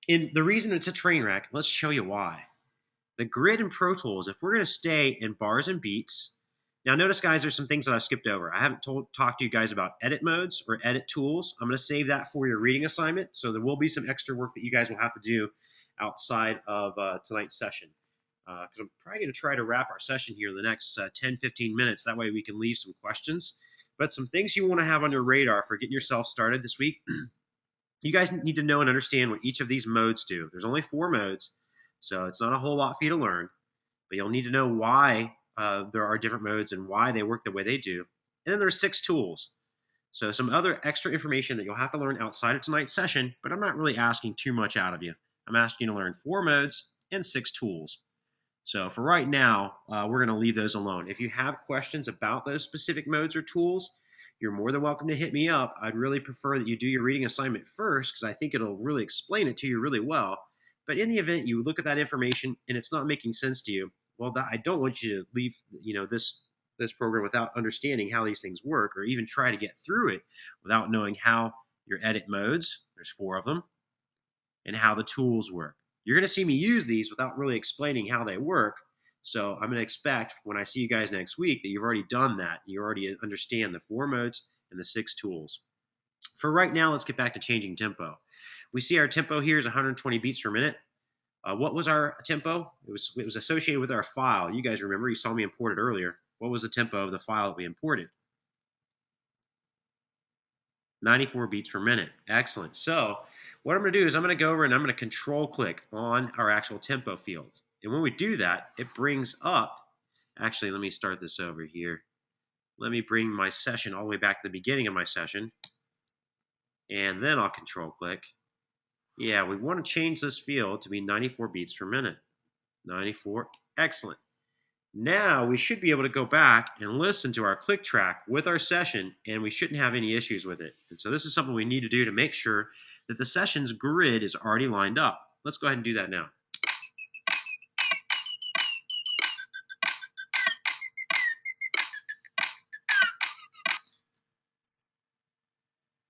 The reason it's a train wreck, let's show you why. The grid in Pro Tools, if we're going to stay in bars and beats, now notice, guys, there's some things that I've skipped over. I haven't talked to you guys about edit modes or edit tools. I'm going to save that for your reading assignment, so there will be some extra work that you guys will have to do outside of tonight's session. Because I'm probably going to try to wrap our session here in the next 10, 15 minutes. That way we can leave some questions. But some things you want to have on your radar for getting yourself started this week. You guys need to know and understand what each of these modes do. There's only 4 modes, so it's not a whole lot for you to learn. But you'll need to know why there are different modes and why they work the way they do. And then there's 6 tools. So some other extra information that you'll have to learn outside of tonight's session, but I'm not really asking too much out of you. I'm asking you to learn 4 modes and 6 tools. So for right now, we're going to leave those alone. If you have questions about those specific modes or tools, you're more than welcome to hit me up. I'd really prefer that you do your reading assignment first because I think it'll really explain it to you really well. But in the event you look at that information and it's not making sense to you, well, I don't want you to leave, this program without understanding how these things work, or even try to get through it without knowing how your edit modes, there's 4 of them, and how the tools work. You're going to see me use these without really explaining how they work. So I'm going to expect when I see you guys next week that you've already done that. You already understand the 4 modes and the 6 tools. For right now, let's get back to changing tempo. We see our tempo here is 120 beats per minute. What was our tempo? It was associated with our file. You guys remember, you saw me import it earlier. What was the tempo of the file that we imported? 94 beats per minute. Excellent. So what I'm going to do is I'm going to go over and I'm going to control click on our actual tempo field. And when we do that, it brings up, actually, let me start this over here. Let me bring my session all the way back to the beginning of my session. And then I'll control click. Yeah, we want to change this field to be 94 beats per minute. 94. Excellent. Now we should be able to go back and listen to our click track with our session, and we shouldn't have any issues with it. And so this is something we need to do to make sure that the session's grid is already lined up. Let's go ahead and do that now.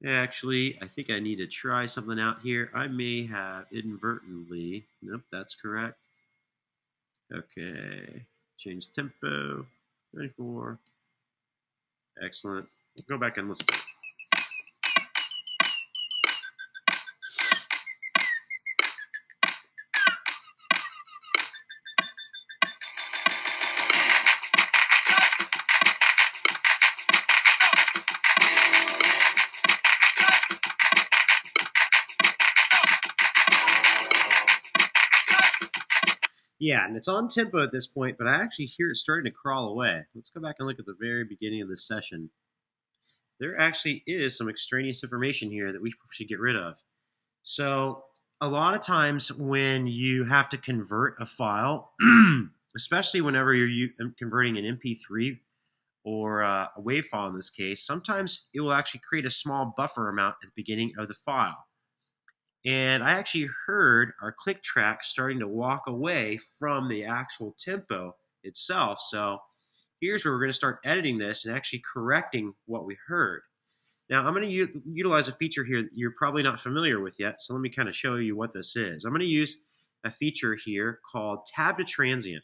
Actually, I think I need to try something out here. I may have inadvertently, nope, that's correct. Okay, change tempo, 94. Excellent. Go back and listen. Yeah, and it's on tempo at this point, but I actually hear it starting to crawl away. Let's go back and look at the very beginning of this session. There actually is some extraneous information here that we should get rid of. So a lot of times when you have to convert a file, especially whenever you're converting an MP3 or a WAV file in this case, sometimes it will actually create a small buffer amount at the beginning of the file. And I actually heard our click track starting to walk away from the actual tempo itself. So here's where we're going to start editing this and actually correcting what we heard. Now, I'm going to utilize a feature here that you're probably not familiar with yet, so let me kind of show you what this is. I'm going to use a feature here called Tab to Transient.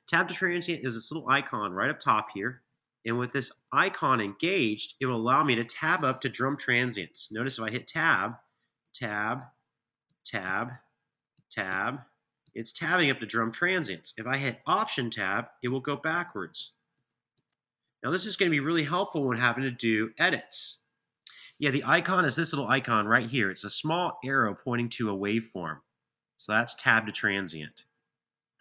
Tab to Transient is this little icon right up top here, and with this icon engaged, it will allow me to tab up to drum transients. Notice if I hit Tab, Tab, Tab, Tab, it's tabbing up to drum transients. If I hit Option Tab, it will go backwards. Now this is going to be really helpful when having to do edits. Yeah, the icon is this little icon right here. It's a small arrow pointing to a waveform. So that's tab to transient.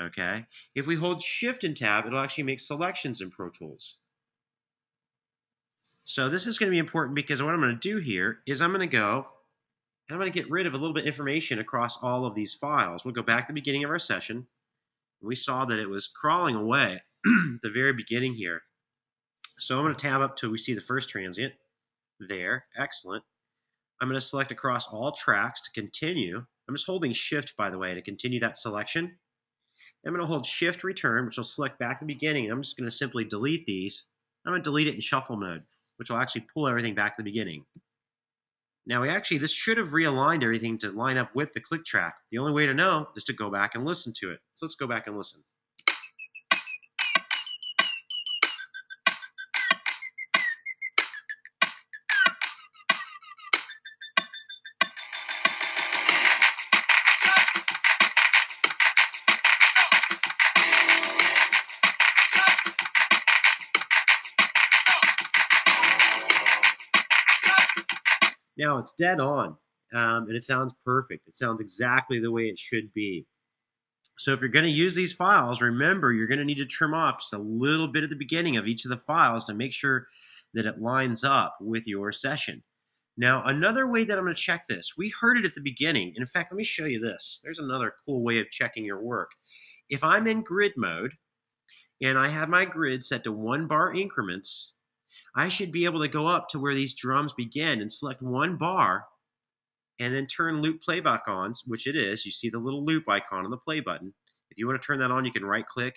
Okay? If we hold Shift and Tab, it'll actually make selections in Pro Tools. So this is going to be important because what I'm going to do here is I'm going to go and I'm going to get rid of a little bit of information across all of these files. We'll go back to the beginning of our session. We saw that it was crawling away at the very beginning here. So I'm going to tab up till we see the first transient. There, excellent. I'm going to select across all tracks to continue. I'm just holding Shift, by the way, to continue that selection. I'm going to hold Shift Return, which will select back to the beginning. I'm just going to simply delete these. I'm going to delete it in shuffle mode, which will actually pull everything back to the beginning. Now, this should have realigned everything to line up with the click track. The only way to know is to go back and listen to it. So let's go back and listen. Now it's dead on, and it sounds perfect. It sounds exactly the way it should be. So if you're going to use these files, remember you're going to need to trim off just a little bit at the beginning of each of the files to make sure that it lines up with your session. Now, another way that I'm going to check this, we heard it at the beginning. And in fact, let me show you this. There's another cool way of checking your work. If I'm in grid mode and I have my grid set to 1 bar increments, I should be able to go up to where these drums begin and select 1 bar and then turn loop playback on, which it is. You see the little loop icon on the play button. If you want to turn that on, you can right click.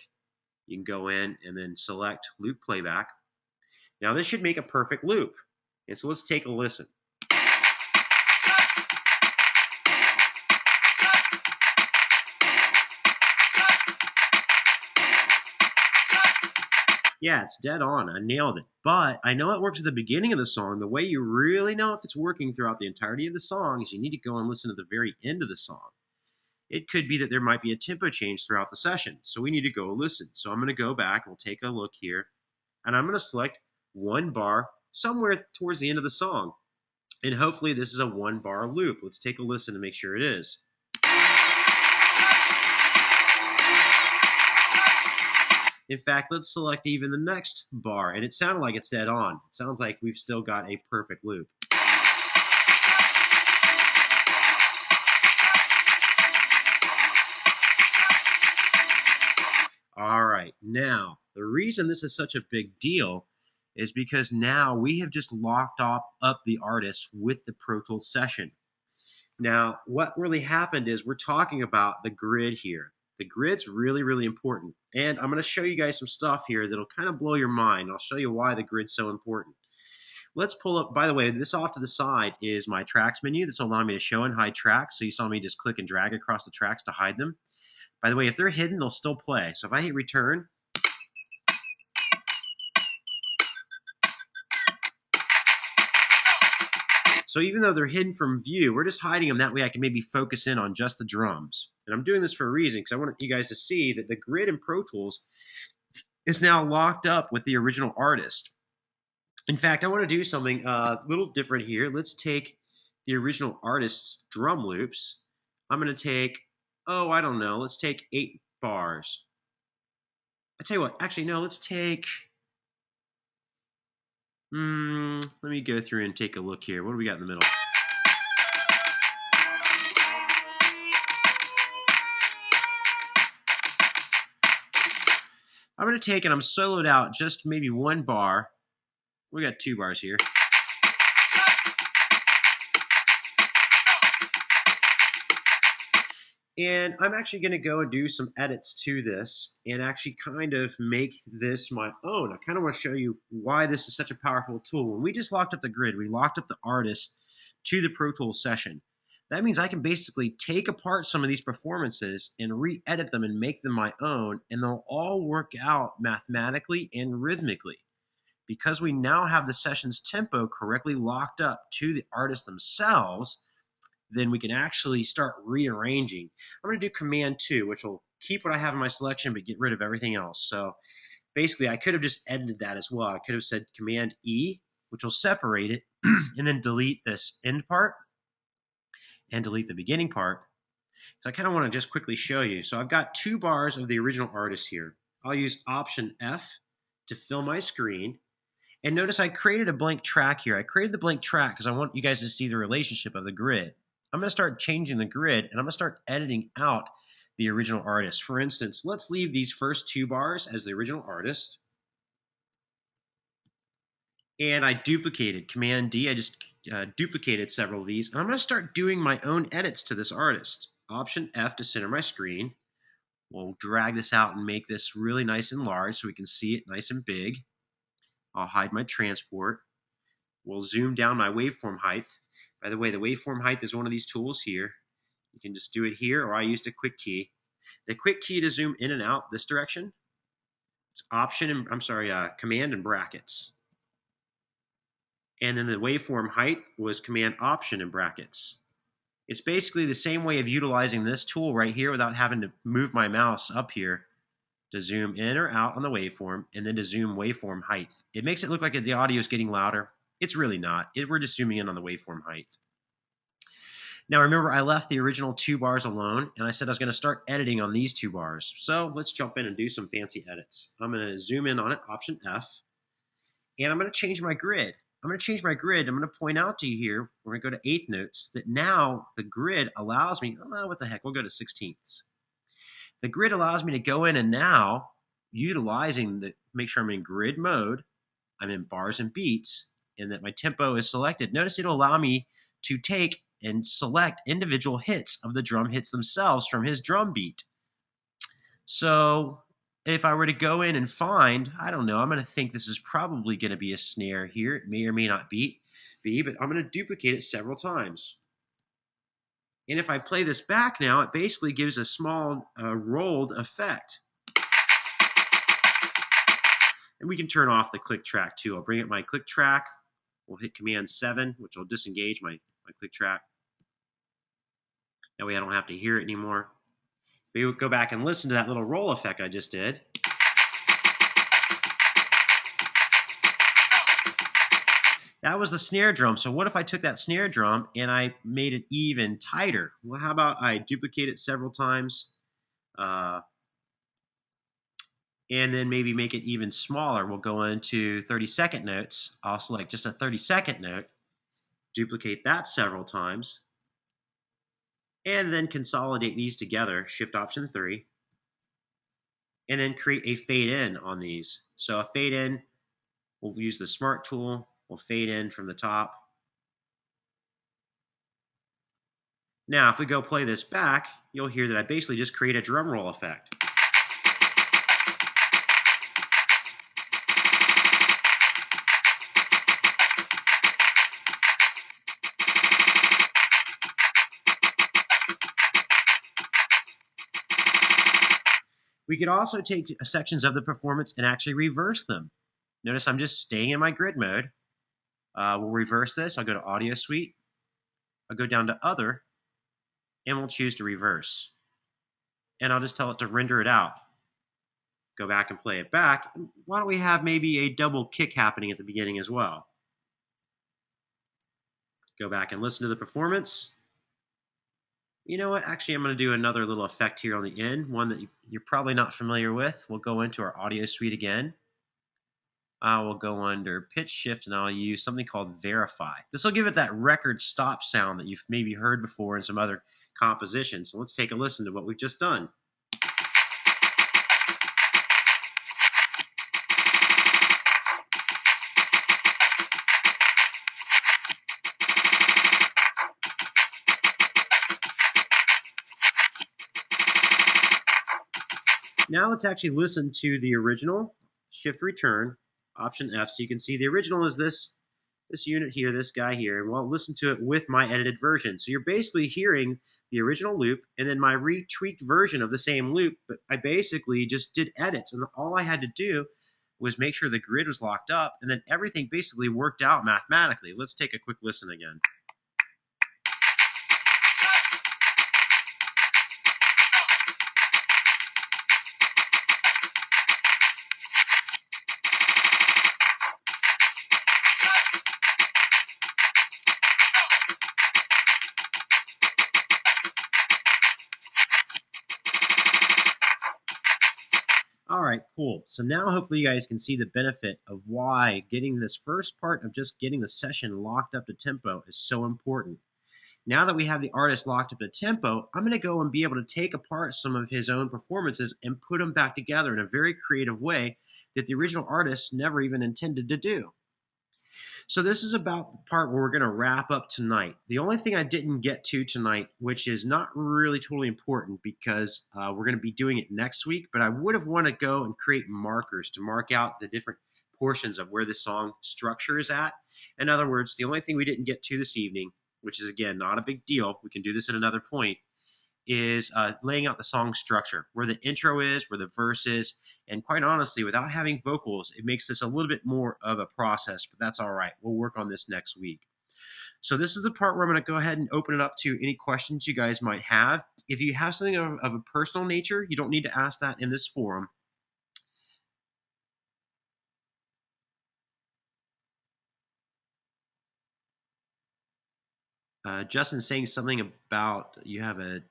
You can go in and then select loop playback. Now this should make a perfect loop. And so let's take a listen. Yeah, it's dead on. I nailed it. But I know it works at the beginning of the song. The way you really know if it's working throughout the entirety of the song is you need to go and listen to the very end of the song. It could be that there might be a tempo change throughout the session. So we need to go listen. So I'm going to go back. We'll take a look here. And I'm going to select 1 bar somewhere towards the end of the song. And hopefully this is a 1 bar loop. Let's take a listen to make sure it is. In fact, let's select even the next bar, and it sounded like it's dead on. It sounds like we've still got a perfect loop. All right, now, the reason this is such a big deal is because now we have just locked up the artist with the Pro Tools session. Now, what really happened is we're talking about the grid here. The grid's really, really important. And I'm going to show you guys some stuff here that'll kind of blow your mind. I'll show you why the grid's so important. Let's pull up, by the way, this off to the side is my tracks menu. This will allow me to show and hide tracks. So you saw me just click and drag across the tracks to hide them. By the way, if they're hidden, they'll still play. So if I hit return, so even though they're hidden from view, we're just hiding them. That way I can maybe focus in on just the drums. And I'm doing this for a reason because I want you guys to see that the grid in Pro Tools is now locked up with the original artist. In fact, I want to do something a little different here. Let's take the original artist's drum loops. I'm going to take, I don't know, let's take 8 bars. I tell you what, actually, no, let's take, let me go through and take a look here. What do we got in the middle? I'm going to take, and I'm soloed out just maybe 1 bar. We got 2 bars here. And I'm actually going to go and do some edits to this and actually kind of make this my own. I kind of want to show you why this is such a powerful tool. When we just locked up the grid, we locked up the artist to the Pro Tools session. That means I can basically take apart some of these performances and re-edit them and make them my own, and they'll all work out mathematically and rhythmically. Because we now have the session's tempo correctly locked up to the artist themselves, then we can actually start rearranging. I'm going to do Command 2, which will keep what I have in my selection but get rid of everything else. So basically, I could have just edited that as well. I could have said Command E, which will separate it, and then delete this end part and delete the beginning part. So I kind of want to just quickly show you. So I've got 2 bars of the original artist here. I'll use Option F to fill my screen. And notice I created a blank track here. I created the blank track because I want you guys to see the relationship of the grid. I'm going to start changing the grid, and I'm going to start editing out the original artist. For instance, let's leave these first 2 bars as the original artist. And I duplicated, Command D, I just duplicated several of these. And I'm going to start doing my own edits to this artist. Option F to center my screen. We'll drag this out and make this really nice and large so we can see it nice and big. I'll hide my transport. We'll zoom down my waveform height. By the way, the waveform height is one of these tools here. You can just do it here, or I used a quick key. The quick key to zoom in and out this direction, it's Command and brackets. And then the waveform height was Command Option and brackets. It's basically the same way of utilizing this tool right here without having to move my mouse up here to zoom in or out on the waveform, and then to zoom waveform height. It makes it look like the audio is getting louder. It's really not. We're just zooming in on the waveform height. Now remember, I left the original 2 bars alone, and I said I was going to start editing on these 2 bars. So let's jump in and do some fancy edits. I'm going to zoom in on it, Option F, and I'm going to change my grid. I'm going to point out to you here, we're going to go to 1/8 notes, that now the grid allows me, oh, what the heck, we'll go to 16ths. The grid allows me to go in and now, make sure I'm in grid mode, I'm in bars and beats, and that my tempo is selected. Notice it'll allow me to take and select individual hits of the drum hits themselves from his drum beat. So if I were to go in and find, I don't know, I'm going to think this is probably going to be a snare here. It may or may not be, but I'm going to duplicate it several times. And if I play this back now, it basically gives a small rolled effect. And we can turn off the click track too. I'll bring up my click track. We'll hit Command 7, which will disengage my click track. That way I don't have to hear it anymore. We would go back and listen to that little roll effect I just did. That was the snare drum. So what if I took that snare drum and I made it even tighter? Well, how about I duplicate it several times and then maybe make it even smaller. We'll go into 30-second notes. I'll select just a 30-second note, duplicate that several times, and then consolidate these together, Shift Option 3, and then create a fade in on these. So a fade in, we'll use the Smart tool, we'll fade in from the top. Now, if we go play this back, you'll hear that I basically just create a drum roll effect. We could also take sections of the performance and actually reverse them. Notice I'm just staying in my grid mode. We'll reverse this. I'll go to Audio Suite. I'll go down to Other, and we'll choose to reverse. And I'll just tell it to render it out. Go back and play it back. Why don't we have maybe a double kick happening at the beginning as well? Go back and listen to the performance. You know what? Actually, I'm going to do another little effect here on the end, one that you're probably not familiar with. We'll go into our Audio Suite again. I will go under Pitch Shift, and I'll use something called Verify. This will give it that record stop sound that you've maybe heard before in some other compositions. So let's take a listen to what we've just done. Now let's actually listen to the original. Shift return, Option F, so you can see the original is this unit here, this guy here, and we'll listen to it with my edited version. So you're basically hearing the original loop and then my retweaked version of the same loop, but I basically just did edits, and all I had to do was make sure the grid was locked up, and then everything basically worked out mathematically. Let's take a quick listen again. All right, cool. So now hopefully you guys can see the benefit of why getting this first part of just getting the session locked up to tempo is so important. Now that we have the artist locked up to tempo, I'm going to go and be able to take apart some of his own performances and put them back together in a very creative way that the original artist never even intended to do. So this is about the part where we're going to wrap up tonight. The only thing I didn't get to tonight, which is not really totally important because we're going to be doing it next week, but I would have wanted to go and create markers to mark out the different portions of where the song structure is at. In other words, the only thing we didn't get to this evening, which is again not a big deal, we can do this at another point, is laying out the song structure, where the intro is, where the verse is, and quite honestly, without having vocals, it makes this a little bit more of a process, but that's all right. We'll work on this next week. So this is the part where I'm going to go ahead and open it up to any questions you guys might have. If you have something of a personal nature, you don't need to ask that in this forum. Justin's saying something about you have a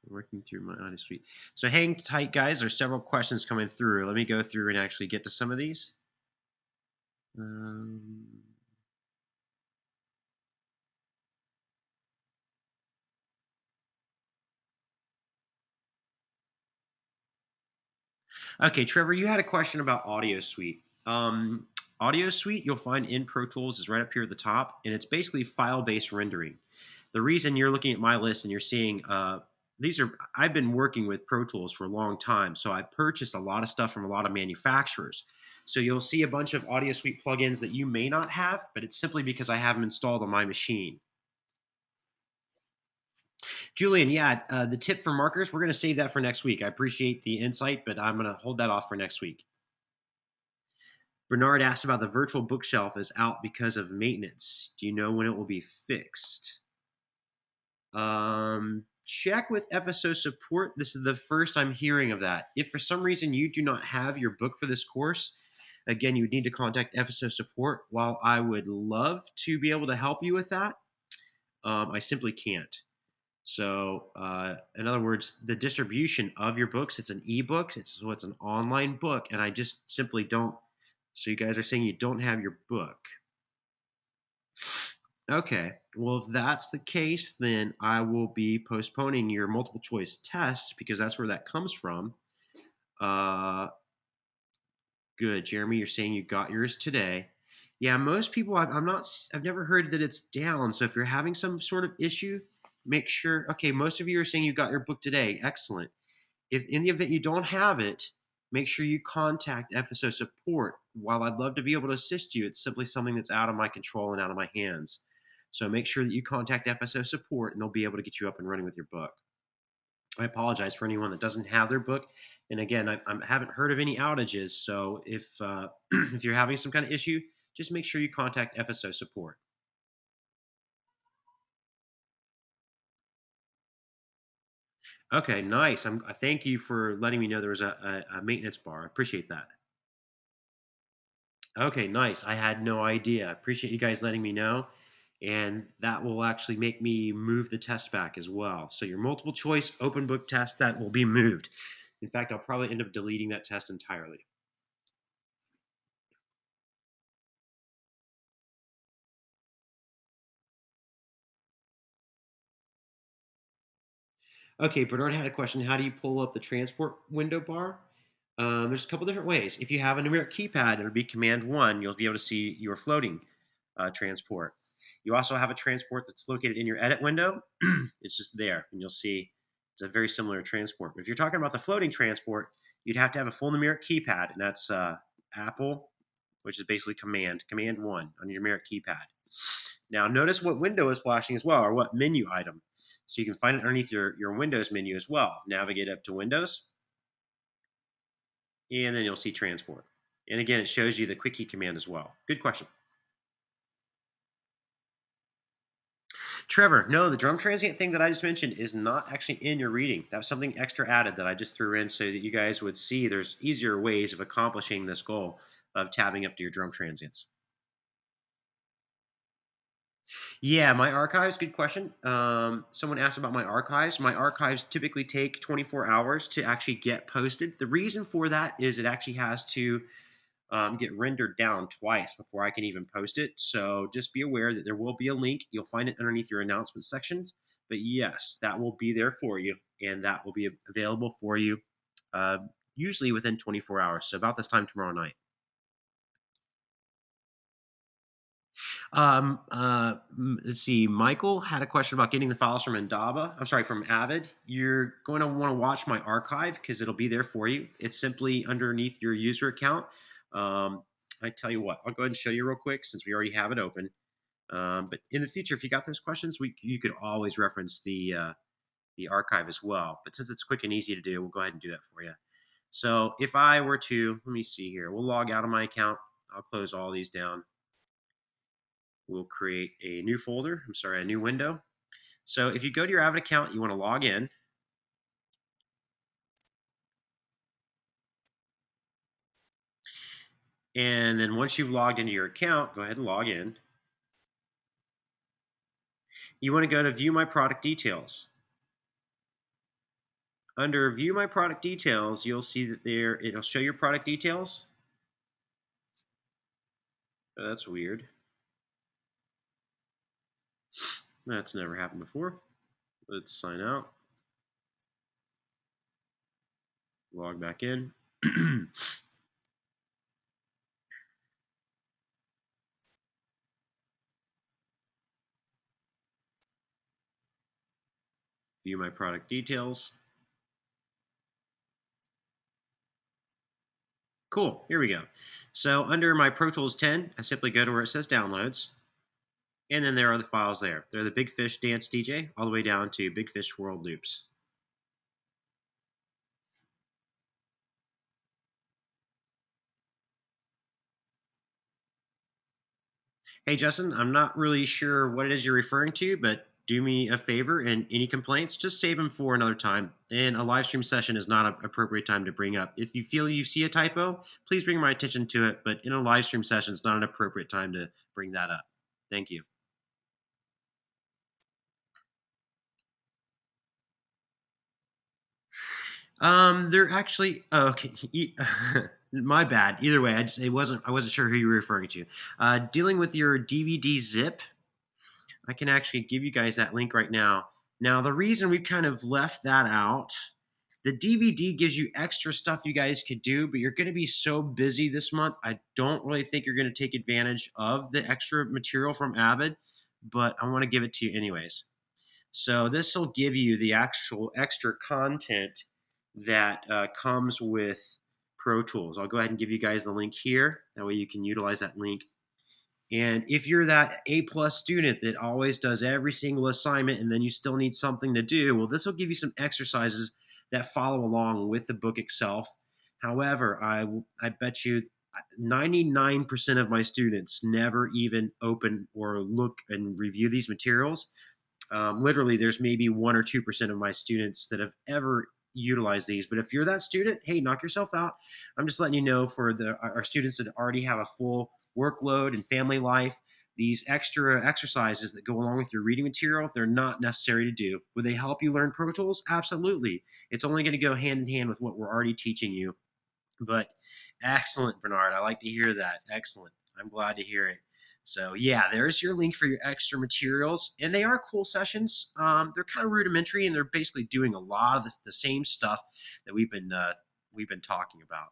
working through my audio suite. So hang tight, guys. There's several questions coming through. Let me go through and actually get to some of these. Okay, Trevor, you had a question about Audio Suite. Audio Suite you'll find in Pro Tools is right up here at the top, and it's basically file-based rendering. The reason you're looking at my list and you're seeing I've been working with Pro Tools for a long time, so I've purchased a lot of stuff from a lot of manufacturers. So you'll see a bunch of Audio Suite plugins that you may not have, but it's simply because I have them installed on my machine. Julian, yeah, the tip for markers, we're going to save that for next week. I appreciate the insight, but I'm going to hold that off for next week. Bernard asked about the virtual bookshelf is out because of maintenance. Do you know when it will be fixed? Check with FSO support. This is the first I'm hearing of that. If for some reason you do not have your book for this course, again, you would need to contact FSO support. While I would love to be able to help you with that, I simply can't. So, in other words, the distribution of your books, it's an ebook, it's an online book, and I just simply don't. So you guys are saying you don't have your book. Okay, well, if that's the case, then I will be postponing your multiple choice test because that's where that comes from. Good, Jeremy, you're saying you got yours today. Yeah, most people, I've never heard that it's down. So if you're having some sort of issue, make sure. Okay, most of you are saying you got your book today. Excellent. If in the event you don't have it, make sure you contact FSO support. While I'd love to be able to assist you, it's simply something that's out of my control and out of my hands. So make sure that you contact FSO support and they'll be able to get you up and running with your book. I apologize for anyone that doesn't have their book. And again, I haven't heard of any outages. So if if you're having some kind of issue, just make sure you contact FSO support. Okay, nice. I thank you for letting me know there was a maintenance bar. I appreciate that. Okay, nice. I had no idea. I appreciate you guys letting me know. And that will actually make me move the test back as well. So your multiple choice open book test, that will be moved. In fact, I'll probably end up deleting that test entirely. Okay, Bernard had a question. How do you pull up the transport window bar? There's a couple different ways. If you have a numeric keypad, it'll be Command 1. You'll be able to see your floating transport. You also have a transport that's located in your edit window. It's just there, and you'll see It's a very similar transport. But if you're talking about the floating transport, you'd have to have a full numeric keypad, and that's Apple, which is basically Command 1 on your numeric keypad. Now, notice what window is flashing as well, or what menu item. So you can find it underneath your Windows menu as well. Navigate up to Windows, and then you'll see transport. And again, it shows you the quick key command as well. Good question. Trevor, no, the drum transient thing that I just mentioned is not actually in your reading. That was something extra added that I just threw in so that you guys would see there's easier ways of accomplishing this goal of tabbing up to your drum transients. Yeah, my archives, good question. Someone asked about my archives. My archives typically take 24 hours to actually get posted. The reason for that is it actually has to get rendered down twice before I can even post it. So just be aware that there will be a link. You'll find it underneath your announcement section. But yes, that will be there for you, and that will be available for you usually within 24 hours. So about this time tomorrow night. Let's see. Michael had a question about getting the files from Endava. I'm sorry, from Avid. You're going to want to watch my archive because it'll be there for you. It's simply underneath your user account. I tell you what, I'll go ahead and show you real quick since we already have it open. But in the future, if you got those questions, you could always reference the archive as well. But since it's quick and easy to do, we'll go ahead and do that for you. So if I were to, let me see here, we'll log out of my account. I'll close all these down. We'll create a new folder. I'm sorry, a new window. So if you go to your Avid account, you want to log in. And then once you've logged into your account, go ahead and log in. You want to go to View My Product Details. Under View My Product Details, you'll see that it'll show your product details. Oh, that's weird. That's never happened before. Let's sign out. Log back in. View My Product Details. Cool, here we go. So under my Pro Tools 10, I simply go to where it says Downloads. And then there are the files there. They're the Big Fish Dance DJ all the way down to Big Fish World Loops. Hey, Justin, I'm not really sure what it is you're referring to, but do me a favor and any complaints, just save them for another time. And a live stream session is not an appropriate time to bring up. If you feel you see a typo, please bring my attention to it. But in a live stream session, it's not an appropriate time to bring that up. Thank you. They're actually okay. My bad. Either way, I wasn't sure who you were referring to. Dealing with your DVD zip, I can actually give you guys that link right now. Now, the reason we've kind of left that out, the DVD gives you extra stuff you guys could do, but you're going to be so busy this month. I don't really think you're going to take advantage of the extra material from Avid, but I want to give it to you anyways. So this will give you the actual extra content that comes with Pro Tools. I'll go ahead and give you guys the link here. That way you can utilize that link. And if you're that A+ student that always does every single assignment and then you still need something to do, well, this will give you some exercises that follow along with the book itself. However, I bet you 99% of my students never even open or look and review these materials. Literally, there's maybe 1 or 2% of my students that have ever utilized these. But if you're that student, hey, knock yourself out. I'm just letting you know for our students that already have a full workload and family life, these extra exercises that go along with your reading material, they're not necessary to do. Would they help you learn Pro Tools? Absolutely. It's only going to go hand in hand with what we're already teaching you. But excellent, Bernard. I like to hear that. Excellent. I'm glad to hear it. So yeah, there's your link for your extra materials, and they are cool sessions. They're kind of rudimentary, and they're basically doing a lot of the same stuff that we've been talking about.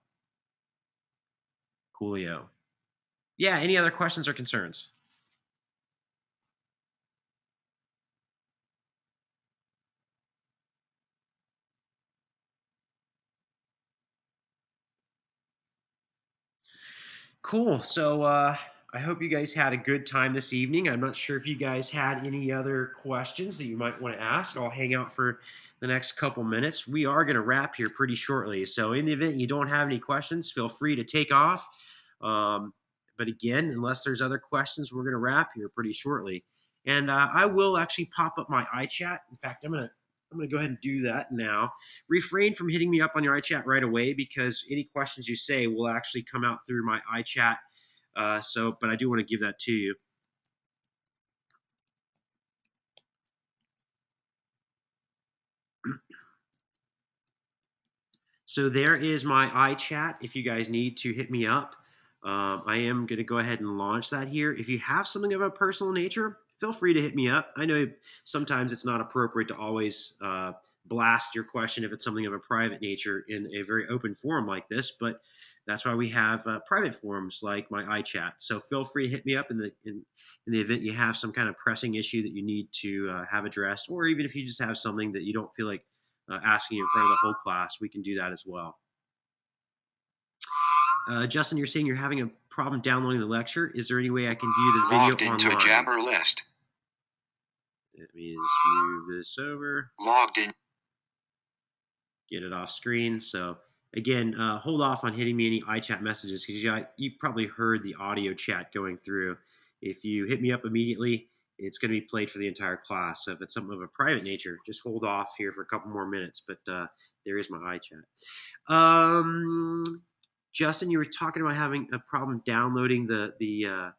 Coolio. Yeah. Any other questions or concerns? Cool. So I hope you guys had a good time this evening. I'm not sure if you guys had any other questions that you might want to ask. I'll hang out for the next couple minutes. We are going to wrap here pretty shortly. So in the event you don't have any questions, feel free to take off. Um, but again, unless there's other questions, we're going to wrap here pretty shortly. And I will actually pop up my iChat. In fact, I'm gonna go ahead and do that now. Refrain from hitting me up on your iChat right away because any questions you say will actually come out through my iChat. But I do want to give that to you. So there is my iChat. If you guys need to hit me up, I am going to go ahead and launch that here. If you have something of a personal nature, feel free to hit me up. I know sometimes it's not appropriate to always blast your question if it's something of a private nature in a very open forum like this, but that's why we have private forums like my iChat. So feel free to hit me up in the event you have some kind of pressing issue that you need to have addressed, or even if you just have something that you don't feel like asking in front of the whole class, we can do that as well. Justin, you're saying you're having a problem downloading the lecture. Is there any way I can view the video Logged into online? Jabber list. Let me just move this over. Logged in. Get it off screen. So again, hold off on hitting me any iChat messages because you probably heard the audio chat going through. If you hit me up immediately, it's going to be played for the entire class. So if it's something of a private nature, just hold off here for a couple more minutes. But there is my iChat. Justin, you were talking about having a problem downloading the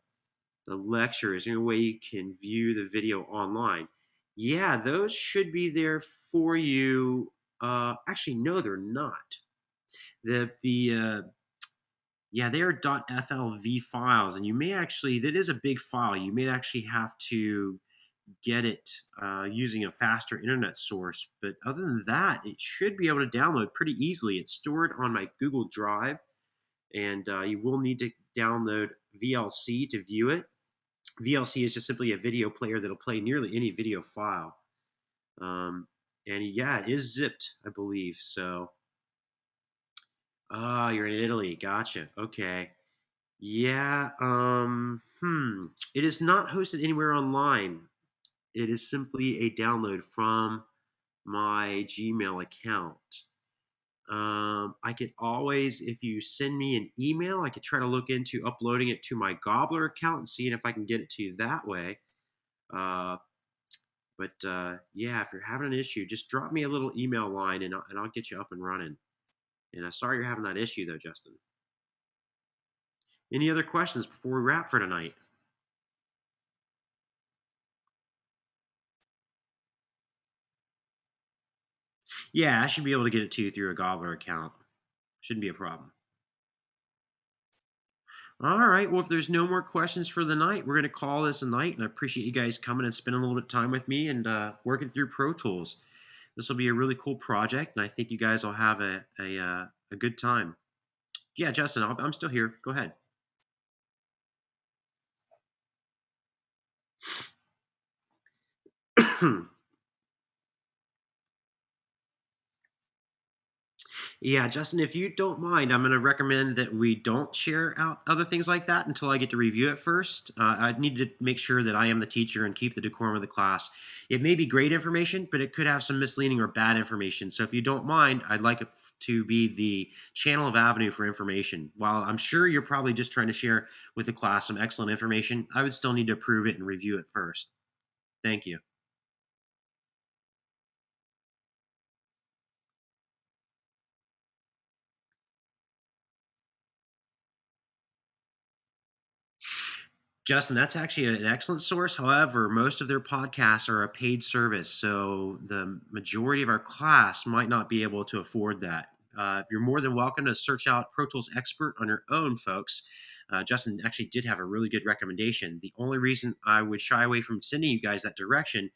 lecture. Is there any way you can view the video online? Yeah, those should be there for you. Actually, no, they're not. Yeah, they are .flv files, and you may actually, that is a big file. You may actually have to get it using a faster internet source. But other than that, it should be able to download pretty easily. It's stored on my Google Drive, and you will need to download VLC to view it. VLC is just simply a video player that'll play nearly any video file. And yeah, it is zipped, I believe. So, you're in Italy. Gotcha. Okay. Yeah. It is not hosted anywhere online. It is simply a download from my Gmail account. I could always, if you send me an email, I could try to look into uploading it to my Gobbler account and seeing if I can get it to you that way. Uh, but yeah, if you're having an issue, just drop me a little email line and I'll get you up and running. And sorry you're having that issue though, Justin. Any other questions before we wrap for tonight? Yeah, I should be able to get it to you through a Gobbler account. Shouldn't be a problem. All right. Well, if there's no more questions for the night, we're going to call this a night. And I appreciate you guys coming and spending a little bit of time with me and working through Pro Tools. This will be a really cool project, and I think you guys will have a good time. Yeah, Justin, I'm still here. Go ahead. Yeah, Justin, if you don't mind, I'm going to recommend that we don't share out other things like that until I get to review it first. I need to make sure that I am the teacher and keep the decorum of the class. It may be great information, but it could have some misleading or bad information. So if you don't mind, I'd like it to be the channel of avenue for information. While I'm sure you're probably just trying to share with the class some excellent information, I would still need to approve it and review it first. Thank you. Justin, that's actually an excellent source. However, most of their podcasts are a paid service, so the majority of our class might not be able to afford that. You're more than welcome to search out Pro Tools Expert on your own, folks. Justin actually did have a really good recommendation. The only reason I would shy away from sending you guys that direction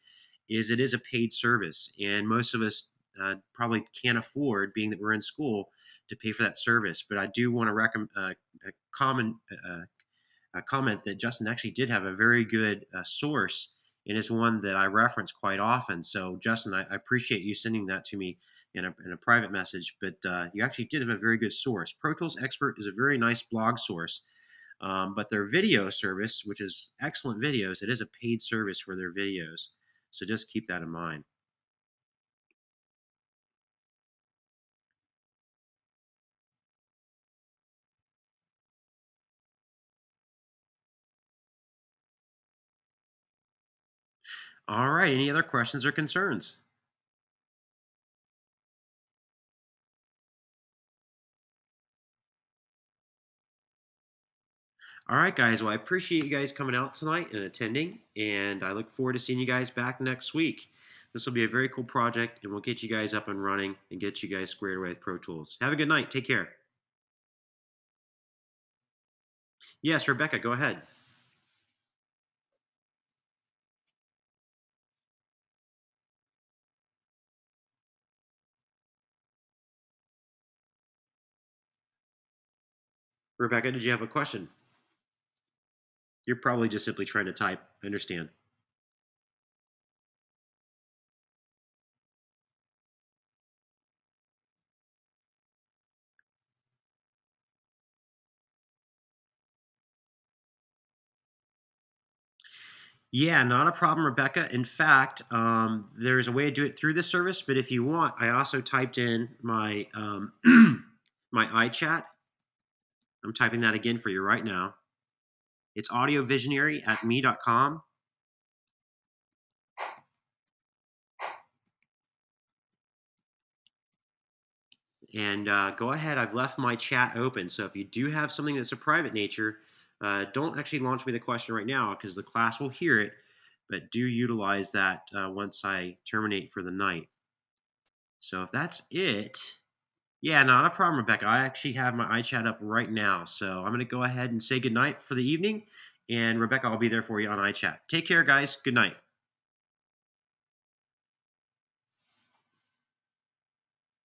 is it is a paid service, and most of us probably can't afford, being that we're in school, to pay for that service. But I do want to recommend comment that Justin actually did have a very good source and is one that I reference quite often. So, Justin, I appreciate you sending that to me in a private message, but you actually did have a very good source. Pro Tools Expert is a very nice blog source. But their video service, which is excellent videos, it is a paid service for their videos. So just keep that in mind. All right, any other questions or concerns? All right, guys. Well, I appreciate you guys coming out tonight and attending, and I look forward to seeing you guys back next week. This will be a very cool project, and we'll get you guys up and running and get you guys squared away with Pro Tools. Have a good night. Take care. Yes, Rebecca, go ahead. Rebecca, did you have a question? You're probably just simply trying to type. I understand. Yeah, not a problem, Rebecca. In fact, there's a way to do it through this service, but if you want, I also typed in my my iChat. I'm typing that again for you right now. It's audiovisionary@me.com. And go ahead, I've left my chat open. So if you do have something that's a private nature, don't actually launch me the question right now because the class will hear it, but do utilize that once I terminate for the night. So if that's it, yeah, not a problem, Rebecca. I actually have my iChat up right now. So I'm going to go ahead and say goodnight for the evening. And Rebecca, I'll be there for you on iChat. Take care, guys. Good night.